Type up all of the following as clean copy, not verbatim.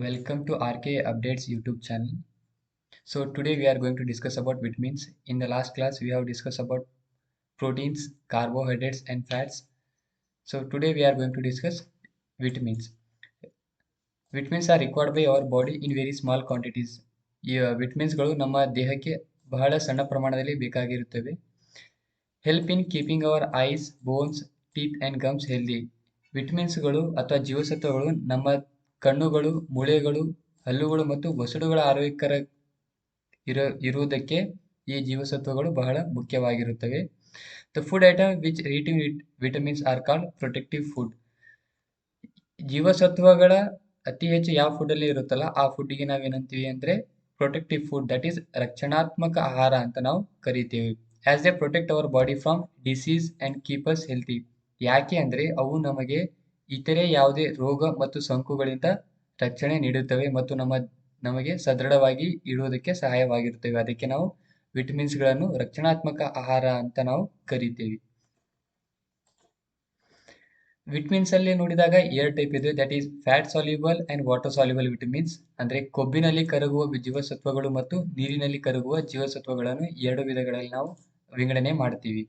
Welcome to RK Updates YouTube channel. So today we are going to discuss about vitamins. In the last class we have discussed about proteins, carbohydrates and fats. So today we are going to discuss vitamins. Vitamins are required by our body in very small quantities. ಈ ವಿಟಮಿನ್ಸ್ಗಳು ನಮ್ಮ ದೇಹಕ್ಕೆ ಬಹಳ ಸಣ್ಣ ಪ್ರಮಾಣದಲ್ಲಿ ಬೇಕಾಗಿರುತ್ತವೆ. Help in keeping our eyes, bones, teeth and gums healthy. ವಿಟಮಿನ್ಸ್ಗಳು ಅಥವಾ ಜೀವಸತ್ವಗಳು ನಮ್ಮ ಕಣ್ಣುಗಳು, ಮೂಳೆಗಳು, ಹಲ್ಲುಗಳು ಮತ್ತು ವಸಡುಗಳ ಆರೋಗ್ಯಕರ ಇರುವುದಕ್ಕೆ ಈ ಜೀವಸತ್ವಗಳು ಬಹಳ ಮುಖ್ಯವಾಗಿರುತ್ತವೆ. The food item which retain vitamins are called protective food. ಜೀವಸತ್ವಗಳ ಅತಿ ಹೆಚ್ಚು ಯಾವ ಫುಡ್ಡಲ್ಲಿ ಇರುತ್ತಲ್ಲ ಆ ಫುಡ್ಡಿಗೆ ನಾವೇನಂತೀವಿ ಅಂದರೆ ಪ್ರೊಟೆಕ್ಟಿವ್ ಫುಡ್, ದಟ್ ಈಸ್ ರಕ್ಷಣಾತ್ಮಕ ಆಹಾರ ಅಂತ ನಾವು ಕರಿತೀವಿ. As they protect our body from disease and keep us healthy. ಯಾಕೆ ಅಂದರೆ ಅವು ನಮಗೆ ಇತರೆ ಯಾವುದೇ ರೋಗ ಮತ್ತು ಸೋಂಕುಗಳಿಂದ ರಕ್ಷಣೆ ನೀಡುತ್ತವೆ ಮತ್ತು ನಮಗೆ ಸದೃಢವಾಗಿ ಇಡುವುದಕ್ಕೆ ಸಹಾಯವಾಗಿರುತ್ತವೆ. ಅದಕ್ಕೆ ನಾವು ವಿಟಮಿನ್ಸ್ಗಳನ್ನು ರಕ್ಷಣಾತ್ಮಕ ಆಹಾರ ಅಂತ ನಾವು ಕರಿತೀವಿ. ವಿಟಮಿನ್ಸ್ ಅಲ್ಲಿ ನೋಡಿದಾಗ ಎರಡು ಟೈಪ್ ಇದೆ, that is fat soluble and water soluble vitamins. ಅಂದ್ರೆ ಕೊಬ್ಬಿನಲ್ಲಿ ಕರಗುವ ಜೀವಸತ್ವಗಳು ಮತ್ತು ನೀರಿನಲ್ಲಿ ಕರಗುವ ಜೀವಸತ್ವಗಳನ್ನು ಎರಡು ವಿಧಗಳಲ್ಲಿ ನಾವು ವಿಂಗಡಣೆ ಮಾಡ್ತೀವಿ.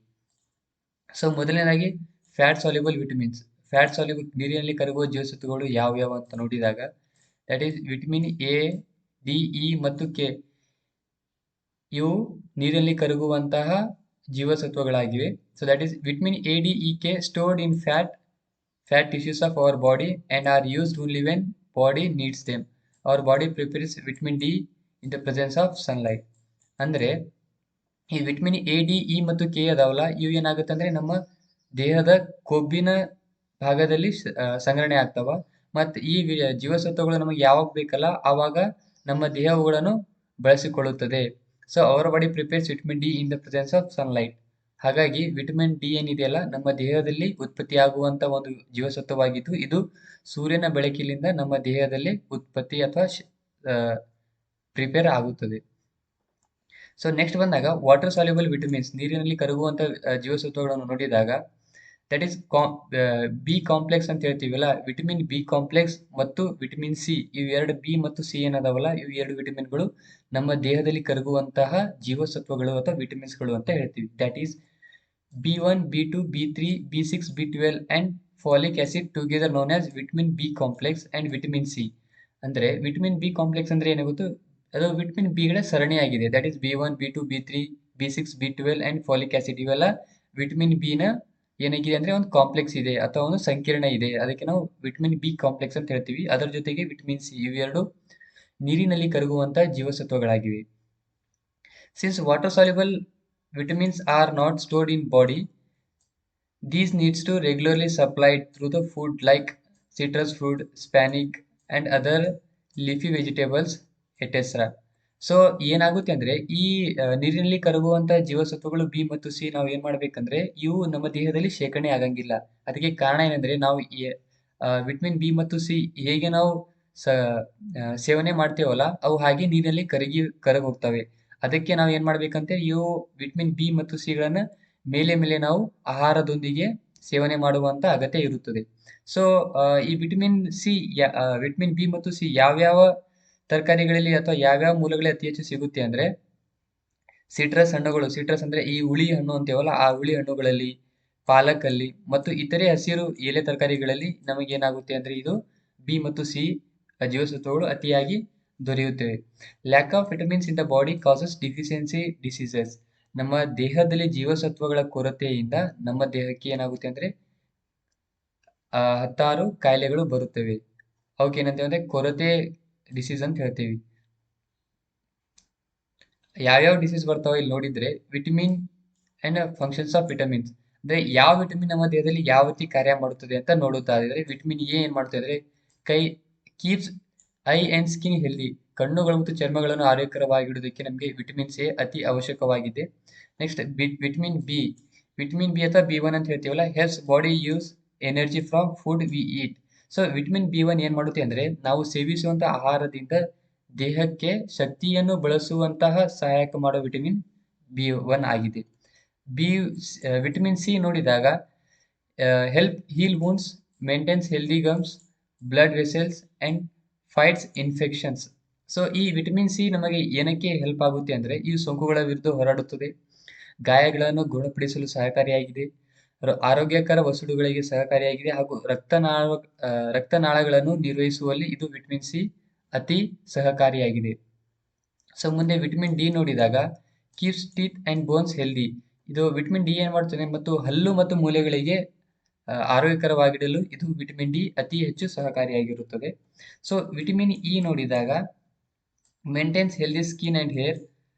ಸೊ ಮೊದಲನೇದಾಗಿ fat soluble vitamins. Fat soluble ನೀರಿನಲ್ಲಿ ಕರಗುವ ಜೀವಸತ್ವಗಳು ಯಾವ್ಯಾವ ಅಂತ ನೋಡಿದಾಗ that is vitamin A, D, E ಮತ್ತು ಕೆ. ಇವು ನೀರಿನಲ್ಲಿ ಕರಗುವಂತಹ ಜೀವಸತ್ವಗಳಾಗಿವೆ. So that is vitamin A, D, E, K stored in fat tissues of our body and are used only when body needs them. Our body prepares vitamin D in the presence of sunlight. ಅಂದರೆ ಈ vitamin A, D, E ಮತ್ತು K ಅದಾವಲ್ಲ, ಇವು ಏನಾಗುತ್ತೆ ಅಂದರೆ ನಮ್ಮ ದೇಹದ ಕೊಬ್ಬಿನ ಭಾಗದಲ್ಲಿ ಸಂಗ್ರಹಣೆ ಆಗ್ತಾವ. ಮತ್ತು ಈ ಜೀವಸತ್ವಗಳು ನಮಗೆ ಯಾವಾಗ ಬೇಕಲ್ಲ ಆವಾಗ ನಮ್ಮ ದೇಹ ಅವುಗಳನ್ನು ಬಳಸಿಕೊಳ್ಳುತ್ತದೆ. So our body prepares vitamin D in the presence of sunlight. ಹಾಗಾಗಿ ವಿಟಮಿನ್ ಡಿ ಏನಿದೆಯಲ್ಲ ನಮ್ಮ ದೇಹದಲ್ಲಿ ಉತ್ಪತ್ತಿಯಾಗುವಂಥ ಒಂದು ಜೀವಸತ್ವವಾಗಿದ್ದು ಇದು ಸೂರ್ಯನ ಬೆಳಕಿನಿಂದ ನಮ್ಮ ದೇಹದಲ್ಲಿ ಉತ್ಪತ್ತಿ ಅಥವಾ ಪ್ರಿಪೇರ್ ಆಗುತ್ತದೆ. ಸೊ ನೆಕ್ಸ್ಟ್ ಬಂದಾಗ ವಾಟರ್ ಸಾಲ್ಯುಬಲ್ ವಿಟಮಿನ್ಸ್, ನೀರಿನಲ್ಲಿ ಕರಗುವಂಥ ಜೀವಸತ್ವಗಳನ್ನು ನೋಡಿದಾಗ ದಟ್ ಈಸ್ ಬಿ ಕಾಂಪ್ಲೆಕ್ಸ್ ಅಂತ ಹೇಳ್ತೀವಲ್ಲ, ವಿಟಮಿನ್ ಬಿ ಕಾಂಪ್ಲೆಕ್ಸ್ ಮತ್ತು ವಿಟಮಿನ್ ಸಿ, ಇವು ಎರಡು ಬಿ ಮತ್ತು ಸಿ ಏನದಾವಲ್ಲ ಇವು ಎರಡು ವಿಟಮಿನ್ಗಳು ನಮ್ಮ ದೇಹದಲ್ಲಿ ಕರಗುವಂತಹ ಜೀವಸತ್ವಗಳು ಅಥವಾ ವಿಟಮಿನ್ಸ್ಗಳು ಅಂತ ಹೇಳ್ತೀವಿ. That is B1, B2, B3, B6, B12 and folic acid together known as vitamin B complex and vitamin C. ಅಂದರೆ ವಿಟಮಿನ್ ಬಿ ಕಾಂಪ್ಲೆಕ್ಸ್ ಅಂದರೆ ಏನಾಗುತ್ತೆ, ಅದು ವಿಟಮಿನ್ ಬಿಗಳ ಸರಣಿಯಾಗಿದೆ. That is B1, B2, B3, B6, B12 and folic acid. ಇವೆಲ್ಲ vitamin ಬಿನ ಏನಾಗಿದೆ ಅಂದರೆ ಒಂದು complex ಇದೆ ಅಥವಾ ಒಂದು ಸಂಕೀರ್ಣ ಇದೆ, ಅದಕ್ಕೆ ನಾವು ವಿಟಮಿನ್ ಬಿ ಕಾಂಪ್ಲೆಕ್ಸ್ ಅಂತ ಹೇಳ್ತೀವಿ. ಅದರ ಜೊತೆಗೆ ವಿಟಮಿನ್ ಸಿ, ಇವೆರಡು ನೀರಿನಲ್ಲಿ ಕರಗುವಂಥ ಜೀವಸತ್ವಗಳಾಗಿವೆ. Since water soluble vitamins are not stored in body, these needs to regularly supplied through the food like citrus fruit, spinach and other leafy vegetables etc. So ಏನಾಗುತ್ತೆ ಅಂದರೆ ಈ ನೀರಿನಲ್ಲಿ ಕರಗುವಂಥ ಜೀವಸತ್ವಗಳು ಬಿ ಮತ್ತು ಸಿ ನಾವು ಏನು ಮಾಡಬೇಕಂದ್ರೆ ಇವು ನಮ್ಮ ದೇಹದಲ್ಲಿ ಶೇಖರಣೆ ಆಗಂಗಿಲ್ಲ. ಅದಕ್ಕೆ ಕಾರಣ ಏನಂದರೆ ನಾವು ವಿಟಮಿನ್ ಬಿ ಮತ್ತು ಸಿ ಹೇಗೆ ನಾವು ಸೇವನೆ ಮಾಡ್ತೇವಲ್ಲ ಅವು ಹಾಗೆ ನೀರಿನಲ್ಲಿ ಕರಗೋಗ್ತವೆ. ಅದಕ್ಕೆ ನಾವು ಏನು ಮಾಡಬೇಕಂತೆ ಇವು ವಿಟಮಿನ್ ಬಿ ಮತ್ತು ಸಿಗಳನ್ನು ಮೇಲೆ ನಾವು ಆಹಾರದೊಂದಿಗೆ ಸೇವನೆ ಮಾಡುವಂಥ ಅಗತ್ಯ ಇರುತ್ತದೆ. ಸೊ ಈ ವಿಟಮಿನ್ ಬಿ ಮತ್ತು ಸಿ ಯಾವ್ಯಾವ ತರಕಾರಿಗಳಲ್ಲಿ ಅಥವಾ ಯಾವ್ಯಾವ ಮೂಲಗಳಲ್ಲಿ ಅತಿ ಹೆಚ್ಚು ಸಿಗುತ್ತೆ ಅಂದರೆ ಸಿಟ್ರಸ್ ಹಣ್ಣುಗಳು, ಸಿಟ್ರಸ್ ಅಂದರೆ ಈ ಹುಳಿ ಹಣ್ಣು ಅಂತೀವಲ್ಲ ಆ ಹುಳಿ ಹಣ್ಣುಗಳಲ್ಲಿ, ಪಾಲಕಲ್ಲಿ ಮತ್ತು ಇತರೆ ಹಸಿರು ಎಲೆ ತರಕಾರಿಗಳಲ್ಲಿ ನಮಗೇನಾಗುತ್ತೆ ಅಂದರೆ ಇದು ಬಿ ಮತ್ತು ಸಿ ಜೀವಸತ್ವಗಳು ಅತಿಯಾಗಿ ದೊರೆಯುತ್ತವೆ. Lack of vitamins in the body causes deficiency diseases. ನಮ್ಮ ದೇಹದಲ್ಲಿ ಜೀವಸತ್ವಗಳ ಕೊರತೆಯಿಂದ ನಮ್ಮ ದೇಹಕ್ಕೆ ಏನಾಗುತ್ತೆ ಅಂದರೆ 16 ಕಾಯಿಲೆಗಳು ಬರುತ್ತವೆ. ಅವಕ್ಕೆ ಏನಂತೇವೆ ಅಂದರೆ ಕೊರತೆ ಡಿಸೀಸ್ ಅಂತ ಹೇಳ್ತೀವಿ. ಯಾವ್ಯಾವ ಡಿಸೀಸ್ ಬರ್ತಾವೆ ಇಲ್ಲಿ ನೋಡಿದ್ರೆ vitamin and functions of vitamins ಅಂದರೆ ಯಾವ ವಿಟಮಿನ್ ನಮ್ಮ ದೇಹದಲ್ಲಿ ಯಾವ ರೀತಿ ಕಾರ್ಯ ಮಾಡುತ್ತದೆ ಅಂತ ನೋಡುತ್ತಾಯಿದ್ರೆ ವಿಟಮಿನ್ ಎ ಏನು ಮಾಡ್ತಾ ಇದ್ರೆ keeps I and skin healthy. ಕಣ್ಣುಗಳು ಮತ್ತು ಚರ್ಮಗಳನ್ನು ಆರೋಗ್ಯಕರವಾಗಿಡುವುದಕ್ಕೆ ನಮಗೆ ವಿಟಮಿನ್ ಎ ಅತಿ ಅವಶ್ಯಕವಾಗಿದೆ. ನೆಕ್ಸ್ಟ್ ವಿಟಮಿನ್ ಬಿ ಅಥವಾ B1 ಅಂತ ಹೇಳ್ತೀವಲ್ಲ, helps body use energy from food we eat. So vitamin B1 ಏನು ಮಾಡುತ್ತೆ ಅಂದರೆ ನಾವು ಸೇವಿಸುವಂಥ ಆಹಾರದಿಂದ ದೇಹಕ್ಕೆ ಶಕ್ತಿಯನ್ನು ಬಳಸುವಂತಹ ಸಹಾಯಕ ಮಾಡೋ ವಿಟಮಿನ್ B1 ಆಗಿದೆ. ವಿಟಮಿನ್ ಸಿ ನೋಡಿದಾಗ help heal wounds, maintains healthy gums, blood vessels and fights infections. So ಈ ವಿಟಮಿನ್ ಸಿ ನಮಗೆ ಏನಕ್ಕೆ ಹೆಲ್ಪ್ ಆಗುತ್ತೆ ಅಂದರೆ ಈ ಸೋಂಕುಗಳ ವಿರುದ್ಧ ಹೋರಾಡುತ್ತದೆ, ಗಾಯಗಳನ್ನು ಗುಣಪಡಿಸಲು ಸಹಕಾರಿಯಾಗಿದೆ, ಆರೋಗ್ಯಕರ ವಸಡುಗಳಿಗೆ ಸಹಕಾರಿಯಾಗಿದೆ ಹಾಗೂ ರಕ್ತನಾಳಗಳನ್ನು ನಿರ್ವಹಿಸುವಲ್ಲಿ ಇದು ವಿಟಮಿನ್ ಸಿ ಅತಿ ಸಹಕಾರಿಯಾಗಿದೆ. ಸೊ ಮುಂದೆ ವಿಟಮಿನ್ ಡಿ ನೋಡಿದಾಗ keeps teeth and bones healthy. ಇದು ವಿಟಮಿನ್ ಡಿ ಏನು ಮಾಡ್ತದೆ ಮತ್ತು ಹಲ್ಲು ಮತ್ತು ಮೂಳೆಗಳಿಗೆ ಆರೋಗ್ಯಕರವಾಗಿಡಲು ಇದು ವಿಟಮಿನ್ ಡಿ ಅತಿ ಹೆಚ್ಚು ಸಹಕಾರಿಯಾಗಿರುತ್ತದೆ. ಸೊ ವಿಟಮಿನ್ ಇ ನೋಡಿದಾಗ maintains healthy skin and hair,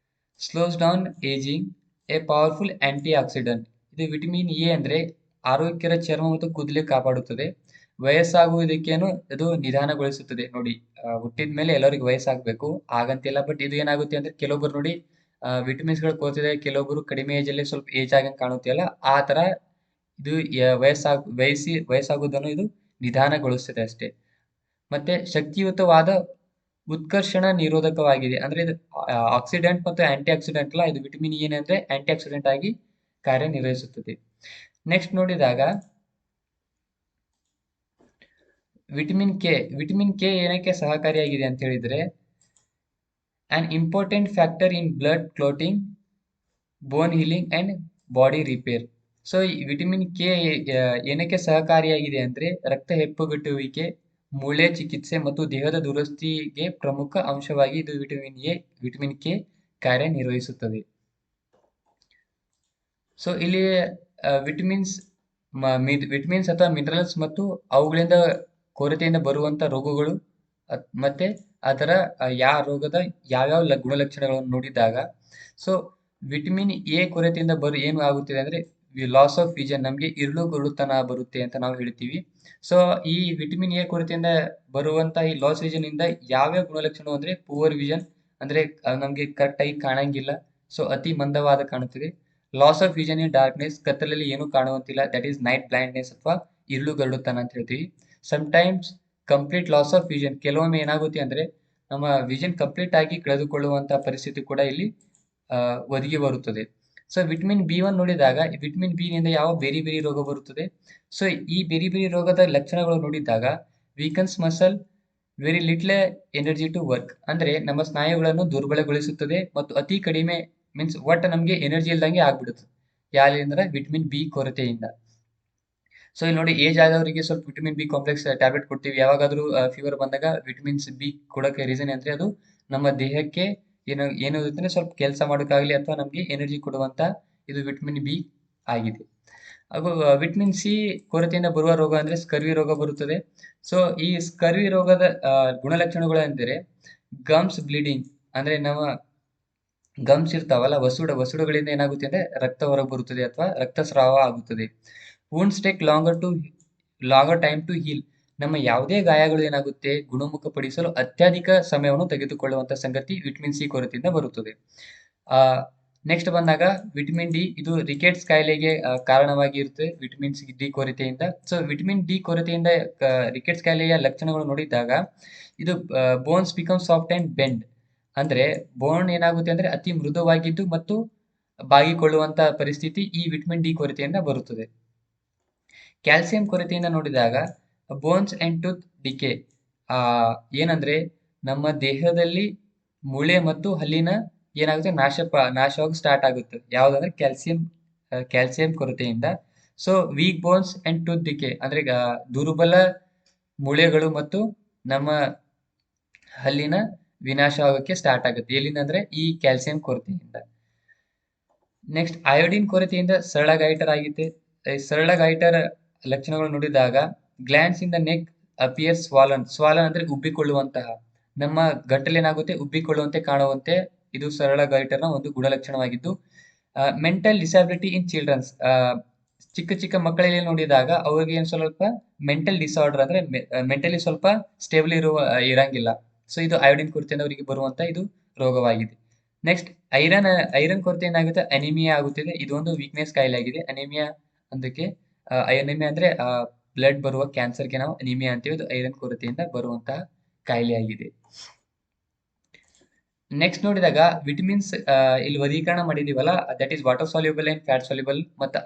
slows down ageing, a powerful antioxidant. ಇದು ವಿಟಮಿನ್ ಎ ಅಂದರೆ ಆರೋಗ್ಯಕರ ಚರ್ಮ ಮತ್ತು ಕೂದಲು ಕಾಪಾಡುತ್ತದೆ, ವಯಸ್ಸಾಗುವುದಕ್ಕೇನು ಇದು ನಿಧಾನಗೊಳಿಸುತ್ತದೆ. ನೋಡಿ, ಹುಟ್ಟಿದ ಮೇಲೆ ಎಲ್ಲರಿಗೂ ವಯಸ್ಸಾಗಬೇಕು ಹಾಗಂತಿಲ್ಲ, ಬಟ್ ಇದು ಏನಾಗುತ್ತೆ ಅಂದ್ರೆ ಕೆಲವೊಬ್ಬರು ನೋಡಿ ವಿಟಮಿನ್ಸ್ಗಳು ಕೋತಿದೆ, ಕೆಲವೊಬ್ಬರು ಕಡಿಮೆ ಏಜಲ್ಲಿ ಸ್ವಲ್ಪ ಏಜ್ ಆಗಂಗೆ ಕಾಣುತ್ತಿಲ್ಲ, ಆ ಥರ ಇದು ವಯಸ್ಸಾಗುವುದನ್ನು ಇದು ನಿಧಾನಗೊಳಿಸ್ತದೆ ಅಷ್ಟೇ. ಮತ್ತೆ ಶಕ್ತಿಯುತವಾದ ಉತ್ಕರ್ಷಣ ನಿರೋಧಕವಾಗಿದೆ, ಅಂದ್ರೆ ಇದು ಆಕ್ಸಿಡೆಂಟ್ ಮತ್ತು ಆಂಟಿ ಆಕ್ಸಿಡೆಂಟ್ ಅಲ್ಲ, ಇದು ವಿಟಮಿನ್ ಏನಂದ್ರೆ ಆಂಟಿ ಆಕ್ಸಿಡೆಂಟ್ ಆಗಿ ಕಾರ್ಯನಿರ್ವಹಿಸುತ್ತದೆ. ನೆಕ್ಸ್ಟ್ ನೋಡಿದಾಗ ವಿಟಮಿನ್ ಕೆ ಏನಕ್ಕೆ ಸಹಕಾರಿಯಾಗಿದೆ ಅಂತ ಹೇಳಿದ್ರೆ an important factor in blood clotting, bone healing and body repair. So ಈ ವಿಟಮಿನ್ ಕೆ ಏನಕ್ಕೆ ಸಹಕಾರಿಯಾಗಿದೆ ಅಂದ್ರೆ ರಕ್ತ ಹೆಪ್ಪುಗಟ್ಟುವಿಕೆ, ಮೂಳೆ ಚಿಕಿತ್ಸೆ ಮತ್ತು ದೇಹದ ದುರಸ್ತಿಗೆ ಪ್ರಮುಖ ಅಂಶವಾಗಿ ಇದು ವಿಟಮಿನ್ ಕೆ ಕಾರ್ಯನಿರ್ವಹಿಸುತ್ತದೆ. ಸೊ ಇಲ್ಲಿ ವಿಟಮಿನ್ಸ್ ಅಥವಾ ಮಿನರಲ್ಸ್ ಮತ್ತು ಅವುಗಳಿಂದ ಕೊರತೆಯಿಂದ ಬರುವಂತ ರೋಗಗಳು ಮತ್ತೆ ಅದರ ರೋಗದ ಯಾವ್ಯಾವ ಗುಣಲಕ್ಷಣಗಳನ್ನು ನೋಡಿದಾಗ, ಸೊ ವಿಟಮಿನ್ ಎ ಕೊರತೆಯಿಂದ ಏನು ಆಗುತ್ತಿದೆ ಅಂದ್ರೆ ಲಾಸ್ ಆಫ್ ವಿಷನ್, ನಮಗೆ ಇರುಳುಗುರುಳುತನ ಬರುತ್ತೆ ಅಂತ ನಾವು ಹೇಳ್ತೀವಿ. ಸೊ ಈ ವಿಟಮಿನ್ ಎ ಕೊರತೆಯಿಂದ ಬರುವಂತ ಈ ಲಾಸ್ ವಿಷನ್ ಇಂದ ಯಾವ್ಯಾವ ಗುಣಲಕ್ಷಣ ಅಂದ್ರೆ ಪೂವರ್ ವಿಷನ್, ಅಂದ್ರೆ ನಮ್ಗೆ ಕರೆಕ್ಟ್ ಆಗಿ ಕಾಣಂಗಿಲ್ಲ, ಸೊ ಅತಿ ಮಂದವಾದ ಕಾಣುತ್ತದೆ. Loss of vision in darkness, ಕತ್ತಲಲ್ಲಿ ಏನು ಕಾಣುವಂತಿಲ್ಲ, ದಟ್ ಈಸ್ ನೈಟ್ ಬ್ಲೈಂಡ್ನೆಸ್ ಅಥವಾ ಇರುಳುಗರುಳುತನ ಅಂತ ಹೇಳ್ತೀವಿ. Sometimes complete loss of vision, ಕೆಲವೊಮ್ಮೆ ಏನಾಗುತ್ತೆ ಅಂದ್ರೆ ನಮ್ಮ ವಿಷನ್ ಕಂಪ್ಲೀಟ್ ಆಗಿ ಕಳೆದುಕೊಳ್ಳುವಂತಹ ಪರಿಸ್ಥಿತಿ ಕೂಡ ಇಲ್ಲಿ ಒದಗಿ ಬರುತ್ತದೆ. ಸೊ ವಿಟಮಿನ್ ಬಿ1 ನೋಡಿದಾಗ ವಿಟಮಿನ್ ಬಿ ನಿಂದ ಯಾವ ಬೇರೆ ಬೇರೆ ರೋಗ ಬರುತ್ತದೆ. ಸೊ ಈ ಬೇರೆ ಬೇರೆ ರೋಗದ ಲಕ್ಷಣಗಳು ನೋಡಿದಾಗ weakens muscle, very little energy to work, ಅಂದ್ರೆ ನಮ್ಮ ಸ್ನಾಯುಗಳನ್ನು ದುರ್ಬಲಗೊಳಿಸುತ್ತದೆ ಮತ್ತು ಅತಿ ಕಡಿಮೆ ಮೀನ್ಸ್ ಒಟ್ಟು ನಮಗೆ ಎನರ್ಜಿ ಇಲ್ದಂಗೆ ಆಗ್ಬಿಡುತ್ತೆ, ಯಾರಿಂದ ವಿಟಮಿನ್ ಬಿ ಕೊರತೆಯಿಂದ. ಸೊ ಇಲ್ಲಿ ನೋಡಿ, ಏಜ್ ಆದವರಿಗೆ ಸ್ವಲ್ಪ ವಿಟಮಿನ್ ಬಿ ಕಾಂಪ್ಲೆಕ್ಸ್ ಟ್ಯಾಬ್ಲೆಟ್ ಕೊಡ್ತೀವಿ, ಯಾವಾಗಾದ್ರೂ ಫೀವರ್ ಬಂದಾಗ ವಿಟಮಿನ್ಸ್ ಬಿ ಕೊಡೋಕೆ ರೀಸನ್ ಅಂದ್ರೆ ಅದು ನಮ್ಮ ದೇಹಕ್ಕೆ ಏನಾಗುತ್ತೆ ಸ್ವಲ್ಪ ಕೆಲಸ ಮಾಡೋಕ್ಕಾಗಲಿ ಅಥವಾ ನಮಗೆ ಎನರ್ಜಿ ಕೊಡುವಂತ ಇದು ವಿಟಮಿನ್ ಬಿ ಆಗಿದೆ. ಹಾಗೂ ವಿಟಮಿನ್ ಸಿ ಕೊರತೆಯಿಂದ ಬರುವ ರೋಗ ಅಂದ್ರೆ ಸ್ಕರ್ವಿ ರೋಗ ಬರುತ್ತದೆ. ಸೊ ಈ ಸ್ಕರ್ವಿ ರೋಗದ ಗುಣಲಕ್ಷಣಗಳು ಎಂದರೆ ಗಮ್ಸ್ ಬ್ಲೀಡಿಂಗ್, ಅಂದ್ರೆ ನಮ್ಮ ಗಮ್ಸ್ ಇರ್ತಾವಲ್ಲ ವಸುಡುಗಳಿಂದ ಏನಾಗುತ್ತೆ ಅಂದ್ರೆ ರಕ್ತ ಹೊರಗೆ ಬರುತ್ತದೆ ಅಥವಾ ರಕ್ತಸ್ರಾವ ಆಗುತ್ತದೆ. Wounds take longer time to heal, ನಮ್ಮ ಯಾವುದೇ ಗಾಯಗಳು ಏನಾಗುತ್ತೆ ಗುಣಮುಖಪಡಿಸಲು ಅತ್ಯಧಿಕ ಸಮಯವನ್ನು ತೆಗೆದುಕೊಳ್ಳುವಂತ ಸಂಗತಿ ವಿಟಮಿನ್ ಸಿ ಕೊರತೆಯಿಂದ ಬರುತ್ತದೆ. ನೆಕ್ಸ್ಟ್ ಬಂದಾಗ ವಿಟಮಿನ್ ಡಿ, ಇದು ರಿಕೆಟ್ಸ್ ಕಾಯಿಲೆಗೆ ಕಾರಣವಾಗಿ ಇರುತ್ತೆ ವಿಟಮಿನ್ ಡಿ ಕೊರತೆಯಿಂದ. ಸೊ ವಿಟಮಿನ್ ಡಿ ಕೊರತೆಯಿಂದ ರಿಕೆಟ್ಸ್ ಕಾಯಿಲೆಯ ಲಕ್ಷಣಗಳು ನೋಡಿದಾಗ ಇದು bones become soft and bend, ಅಂದ್ರೆ ಬೋನ್ ಏನಾಗುತ್ತೆ ಅಂದ್ರೆ ಅತಿ ಮೃದುವಾಗಿದ್ದು ಮತ್ತು ಬಾಗಿಕೊಳ್ಳುವಂತ ಪರಿಸ್ಥಿತಿ ಈ ವಿಟಮಿನ್ ಡಿ ಕೊರತೆಯಿಂದ ಬರುತ್ತದೆ. ಕ್ಯಾಲ್ಸಿಯಂ ಕೊರತೆಯಿಂದ ನೋಡಿದಾಗ ಬೋನ್ಸ್ ಅಂಡ್ ಟೂತ್ ಡಿಕೆ, ಏನಂದ್ರೆ ನಮ್ಮ ದೇಹದಲ್ಲಿ ಮೂಳೆ ಮತ್ತು ಹಲ್ಲಿನ ಏನಾಗುತ್ತೆ ನಾಶವಾಗಿ ಸ್ಟಾರ್ಟ್ ಆಗುತ್ತೆ, ಯಾವ್ದಂದ್ರೆ ಕ್ಯಾಲ್ಸಿಯಂ ಕೊರತೆಯಿಂದ. So weak bones and tooth decay ಅಂದ್ರೆ ದುರ್ಬಲ ಮೂಳೆಗಳು ಮತ್ತು ನಮ್ಮ ಹಲ್ಲಿನ ವಿನಾಶ ಆಗೋಕ್ಕೆ ಸ್ಟಾರ್ಟ್ ಆಗುತ್ತೆ, ಎಲ್ಲಿಂದ ಅಂದ್ರೆ ಈ ಕ್ಯಾಲ್ಸಿಯಂ ಕೊರತೆಯಿಂದ. ನೆಕ್ಸ್ಟ್ ಅಯೋಡಿನ್ ಕೊರತೆಯಿಂದ ಸರಳ ಗೈಟರ್ ಆಗಿದೆ. ಸರಳ ಗೈಟರ್ ಲಕ್ಷಣಗಳು ನೋಡಿದಾಗ glands in the neck appear swollen ಅಂದ್ರೆ ಉಬ್ಬಿಕೊಳ್ಳುವಂತಹ, ನಮ್ಮ ಗಂಟಲೇನಾಗುತ್ತೆ ಉಬ್ಬಿಕೊಳ್ಳುವಂತೆ ಕಾಣುವಂತೆ, ಇದು ಸರಳ ಗೈಟರ್ನ ಒಂದು ಗುಣಲಕ್ಷಣವಾಗಿದ್ದು. ಮೆಂಟಲ್ ಡಿಸಾಬಿಲಿಟಿ ಇನ್ ಚಿಲ್ಡ್ರನ್ಸ್, ಚಿಕ್ಕ ಮಕ್ಕಳಲ್ಲಿ ನೋಡಿದಾಗ ಅವ್ರಿಗೆ ಏನು ಸ್ವಲ್ಪ ಮೆಂಟಲ್ ಡಿಸಾರ್ಡರ್ ಅಂದ್ರೆ ಮೆಂಟಲಿ ಸ್ವಲ್ಪ ಸ್ಟೇಬಲ್ ಇರಂಗಿಲ್ಲ. ಸೊ ಇದು ಅಯೋಡಿನ್ ಕೊರತೆಯಿಂದ ಅವರಿಗೆ ಬರುವಂತ ಇದು ರೋಗವಾಗಿದೆ. ನೆಕ್ಸ್ಟ್ ಐರನ್ ಕೊರತೆ ಏನಾಗುತ್ತೆ ಅನಿಮಿಯಾ ಆಗುತ್ತಿದೆ, ಇದು ಒಂದು ವೀಕ್ನೆಸ್ ಕಾಯಿಲೆ ಆಗಿದೆ. ಅನಿಮಿಯಾ ಅದಕ್ಕೆ ಅನಿಮಿಯಾ ಅಂದ್ರೆ ಬ್ಲಡ್ ಬರುವ ಕ್ಯಾನ್ಸರ್ಗೆ ನಾವು ಅನಿಮಿಯಾ ಅಂತೀವಿ, ಇದು ಐರನ್ ಕೊರತೆಯಿಂದ ಬರುವಂತಹ ಕಾಯಿಲೆ ಆಗಿದೆ. ನೆಕ್ಸ್ಟ್ ನೋಡಿದಾಗ ವಿಟಮಿನ್ಸ್ ಇಲ್ಲಿ ವರ್ಗೀಕರಣ ಮಾಡಿದೀವಲ್ಲ, that is water soluble and fat soluble, ಮತ್ತು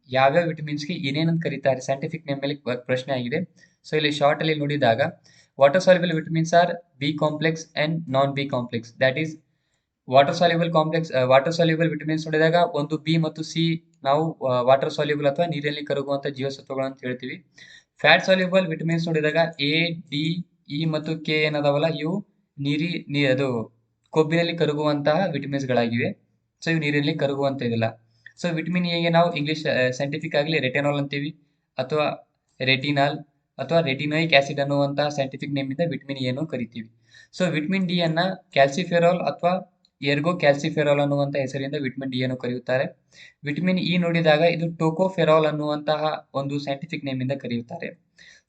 ಯಾವ್ಯಾವ ವಿಟಮಿನ್ಸ್ಗೆ ಏನೇನಂತ ಕರೀತಾರೆ ಸೈಂಟಿಫಿಕ್ ನೇಮ್ ಮೇಲೆ ಪ್ರಶ್ನೆ ಆಗಿದೆ. ಸೊ ಇಲ್ಲಿ ಶಾರ್ಟ್ ಅಲ್ಲಿ ನೋಡಿದಾಗ water soluble vitamins are B complex and non B complex. That is water soluble vitamins ನೋಡಿದಾಗ ಒಂದು ಬಿ ಮತ್ತು ಸಿ ನಾವು ವಾಟರ್ ಸಾಲ್ಯುಬಲ್ ಅಥವಾ ನೀರಿನಲ್ಲಿ ಕರಗುವಂತ ಜೀವಸತ್ವಗಳು ಅಂತ ಹೇಳ್ತೀವಿ. ಫ್ಯಾಟ್ ಸಾಲ್ಯುಬಲ್ ವಿಟಮಿನ್ಸ್ ನೋಡಿದಾಗ ಎ, ಡಿ, ಇ ಮತ್ತು ಕೆ ಏನದಾವಲ್ಲ ಇವು ಅದು ಕೊಬ್ಬಿನಲ್ಲಿ ಕರಗುವಂತಹ ವಿಟಮಿನ್ಸ್ ಗಳಾಗಿವೆ. ಸೊ ಇವು ನೀರಿನಲ್ಲಿ ಕರಗುವಂತ ಇದಿಲ್ಲ. ಸೊ ವಿಟಮಿನ್ ಎಗೆ ನಾವು ಇಂಗ್ಲಿಷ್ ಸೈಂಟಿಫಿಕ್ ಆಗಲಿ ರೆಟಿನಾಲ್ ಅಂತೀವಿ, ಅಥವಾ ರೆಟಿನಾಲ್ ಅಥವಾ ರೆಟಿನೋಯಿಕ್ ಆಸಿಡ್ ಅನ್ನುವಂತಹ ಸೈಂಟಿಫಿಕ್ ನೇಮ್ ಇಂದ ವಿಟಮಿನ್ ಎ ಅನ್ನು ಕರಿತೀವಿ. ಸೊ ವಿಟಮಿನ್ ಡಿ ಅನ್ನ ಕ್ಯಾಲ್ಸಿಫೆರಾಲ್ ಅಥವಾ ಎರ್ಗೋ ಕ್ಯಾಲ್ಸಿಫೆರಾಲ್ ಅನ್ನುವಂತ ಹೆಸರಿಂದ ವಿಟಮಿನ್ ಡಿ ಅನ್ನು ಕರೆಯುತ್ತಾರೆ. ವಿಟಮಿನ್ ಇ ನೋಡಿದಾಗ ಇದು ಟೋಕೋಫೆರಾಲ್ ಅನ್ನುವಂತಹ ಒಂದು ಸೈಂಟಿಫಿಕ್ ನೇಮ್ ಇಂದ ಕರೆಯುತ್ತಾರೆ.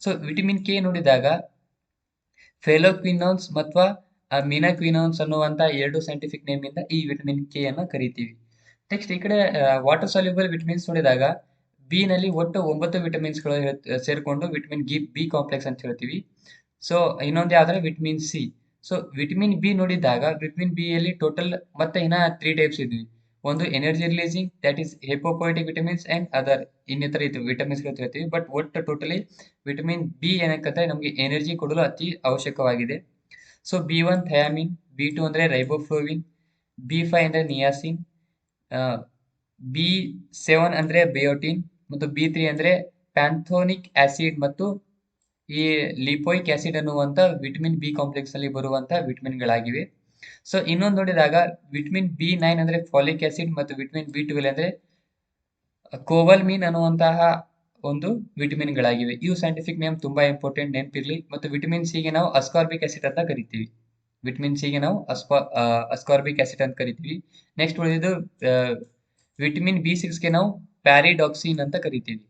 ಸೊ ವಿಟಮಿನ್ ಕೆ ನೋಡಿದಾಗ ಫೆಲೋಕ್ವಿನೋನ್ಸ್ ಮತ್ತು ಮಿನಾಕ್ವಿನೋನ್ಸ್ ಅನ್ನುವಂತ ಎರಡು ಸೈಂಟಿಫಿಕ್ ನೇಮ್ ಇಂದ ಈ ವಿಟಮಿನ್ ಕೆ ಅನ್ನು ಕರಿತೀವಿ. ನೆಕ್ಸ್ಟ್ ಈ ಕಡೆ ವಾಟರ್ ಸಾಲ್ಯುಬಲ್ ವಿಟಮಿನ್ಸ್ ನೋಡಿದಾಗ ಬಿ ನಲ್ಲಿ ಒಟ್ಟು 9 ವಿಟಮಿನ್ಸ್ ಗಳು ಸೇರ್ಕೊಂಡು ವಿಟಮಿನ್ ಬಿ ಕಾಂಪ್ಲೆಕ್ಸ್ ಅಂತ ಹೇಳ್ತೀವಿ. ಸೊ ಇನ್ನೊಂದು ಯಾವ್ದ್ರೆ vitamin C. So vitamin B ನೋಡಿದಾಗ ವಿಟಮಿನ್ ಬಿ ಯಲ್ಲಿ ಟೋಟಲ್ ಮತ್ತೆ ಇನ್ನ 3 ಟೈಪ್ಸ್ ಇದ್ವಿ. ಒಂದು energy releasing, that is haemopoietic vitamins and other ಇನ್ನಿತರ ಇದು ವಿಟಮಿನ್ಸ್ ಗಳು ಹೇಳ್ತೀವಿ. ಬಟ್ ಒಟ್ಟು ಟೋಟಲಿ ವಿಟಮಿನ್ ಬಿ ಏನಕ್ಕಂದ್ರೆ ನಮಗೆ ಎನರ್ಜಿ ಕೊಡಲು ಅತಿ ಅವಶ್ಯಕವಾಗಿದೆ. ಸೊ ಬಿ1 ಥಯಾಮಿನ್, ಬಿ2 ಅಂದ್ರೆ ರೈಬೋಫ್ಲೋವಿನ್, ಬಿ5 ಅಂದ್ರೆ ನಿಯಾಸಿನ್, ಬಿ7 ಅಂದ್ರೆ ಬಯೋಟಿನ್ ಮತ್ತು ಬಿ3 ಅಂದ್ರೆ ಪ್ಯಾಂಥೋನಿಕ್ ಆಸಿಡ್ ಮತ್ತು ಈ ಲಿಪೋಯಿಕ್ ಆಸಿಡ್ ಅನ್ನುವಂತ ವಿಟಮಿನ್ ಬಿ ಕಾಂಪ್ಲೆಕ್ಸ್ ನಲ್ಲಿ ಬರುವಂತಹ ವಿಟಮಿನ್ ಗಳಾಗಿವೆ. ಸೊ ಇನ್ನೊಂದು ನೋಡಿದಾಗ ವಿಟಮಿನ್ ಬಿ9 ಅಂದ್ರೆ ಫಾಲಿಕ್ ಆಸಿಡ್ ಮತ್ತು ವಿಟಮಿನ್ ಬಿ12 ಅಂದ್ರೆ ಕೋವಲ್ಮಿನ್ ಅನ್ನುವಂತಹ ಒಂದು ವಿಟಮಿನ್ ಗಳಾಗಿವೆ. ಇವು ಸೈಂಟಿಫಿಕ್ ನೇಮ್ ತುಂಬಾ ಇಂಪಾರ್ಟೆಂಟ್, ನೆನಪಿರ್ಲಿ. ಮತ್ತು ವಿಟಮಿನ್ ಸಿ ಗೆ ನಾವು ಅಸ್ಕಾರ್ಬಿಕ್ ಆಸಿಡ್ ಅಂತ ಕರಿತೀವಿ. ವಿಟಮಿನ್ ಸಿ ಗೆ ನಾವು ಅಸ್ಕಾರ್ಬಿಕ್ ಆಸಿಡ್ ಅಂತ ಕರಿತೀವಿ. ನೆಕ್ಸ್ಟ್ ಉಳಿದಿದ್ದು ವಿಟಮಿನ್ ಬಿ6 ಗೆ ನಾವು ಪ್ಯಾರಿಡಾಕ್ಸಿನ್ ಅಂತ ಕರಿತೀವಿ.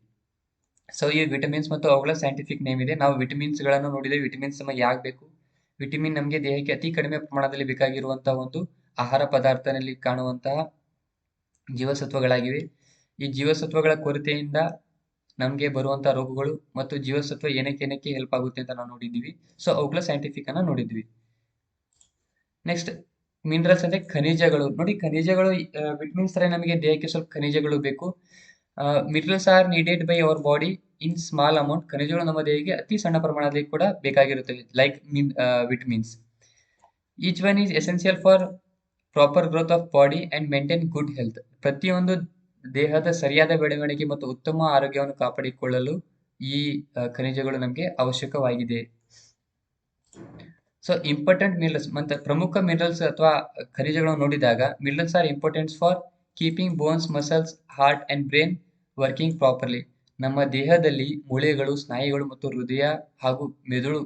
ಸೊ ಈ ವಿಟಮಿನ್ಸ್ ಮತ್ತು ಅವುಗಳ ಸೈಂಟಿಫಿಕ್ ನೇಮ್ ಇದೆ. ನಾವು ವಿಟಮಿನ್ಸ್ ಗಳನ್ನು ನೋಡಿದ್ರೆ ವಿಟಮಿನ್ಸ್ ನಮಗೆ ಯಾಕೆ ಬೇಕು? ವಿಟಮಿನ್ ನಮಗೆ ದೇಹಕ್ಕೆ ಅತಿ ಕಡಿಮೆ ಪ್ರಮಾಣದಲ್ಲಿ ಬೇಕಾಗಿರುವಂತಹ ಒಂದು ಆಹಾರ ಪದಾರ್ಥದಲ್ಲಿ ಕಾಣುವಂತಹ ಜೀವಸತ್ವಗಳಾಗಿವೆ. ಈ ಜೀವಸತ್ವಗಳ ಕೊರತೆಯಿಂದ ನಮಗೆ ಬರುವಂತಹ ರೋಗಗಳು ಮತ್ತು ಜೀವಸತ್ವ ಏನಕ್ಕೆ ಹೆಲ್ಪ್ ಆಗುತ್ತೆ ಅಂತ ನಾವು ನೋಡಿದ್ದೀವಿ. ಸೊ ಅವುಗಳ ಸೈಂಟಿಫಿಕ್ ಅನ್ನ ನೋಡಿದ್ವಿ. ನೆಕ್ಸ್ಟ್ ಮಿನರಲ್ಸ್ ಅಂದ್ರೆ ಖನಿಜಗಳು. ನೋಡಿ, ಖನಿಜಗಳು ವಿಟಮಿನ್ಸ್ ತರ ನಮಗೆ ದೇಹಕ್ಕೆ ಸ್ವಲ್ಪ ಖನಿಜಗಳು ಬೇಕು. Minerals are needed by our body in small amount. ಖನಿಜಗಳು ನಮ್ಮ ದೇಹಕ್ಕೆ ಅತಿ ಸಣ್ಣ ಪ್ರಮಾಣದಲ್ಲಿ ಕೂಡ ಬೇಕಾಗಿರುತ್ತವೆ, like vitamins. Each one is essential for proper growth of body and maintain good health. ಪ್ರತಿಯೊಂದು ದೇಹದ ಸರಿಯಾದ ಬೆಳವಣಿಗೆ ಮತ್ತು ಉತ್ತಮ ಆರೋಗ್ಯವನ್ನು ಕಾಪಾಡಿಕೊಳ್ಳಲು ಈ ಖನಿಜಗಳು ನಮಗೆ ಅವಶ್ಯಕವಾಗಿದೆ. ಸೊ ಇಂಪಾರ್ಟೆಂಟ್ ಮಿನರಲ್ಸ್ ಮತ್ತು ಪ್ರಮುಖ ಮಿನರಲ್ಸ್ ಅಥವಾ ಖನಿಜಗಳನ್ನು ನೋಡಿದಾಗ minerals are important for keeping bones, muscles, heart and brain working properly. ನಮ್ಮ ದೇಹದಲ್ಲಿ ಮೂಳೆಗಳು, ಸ್ನಾಯುಗಳು ಮತ್ತು ಹೃದಯ ಹಾಗೂ ಮೆದುಳು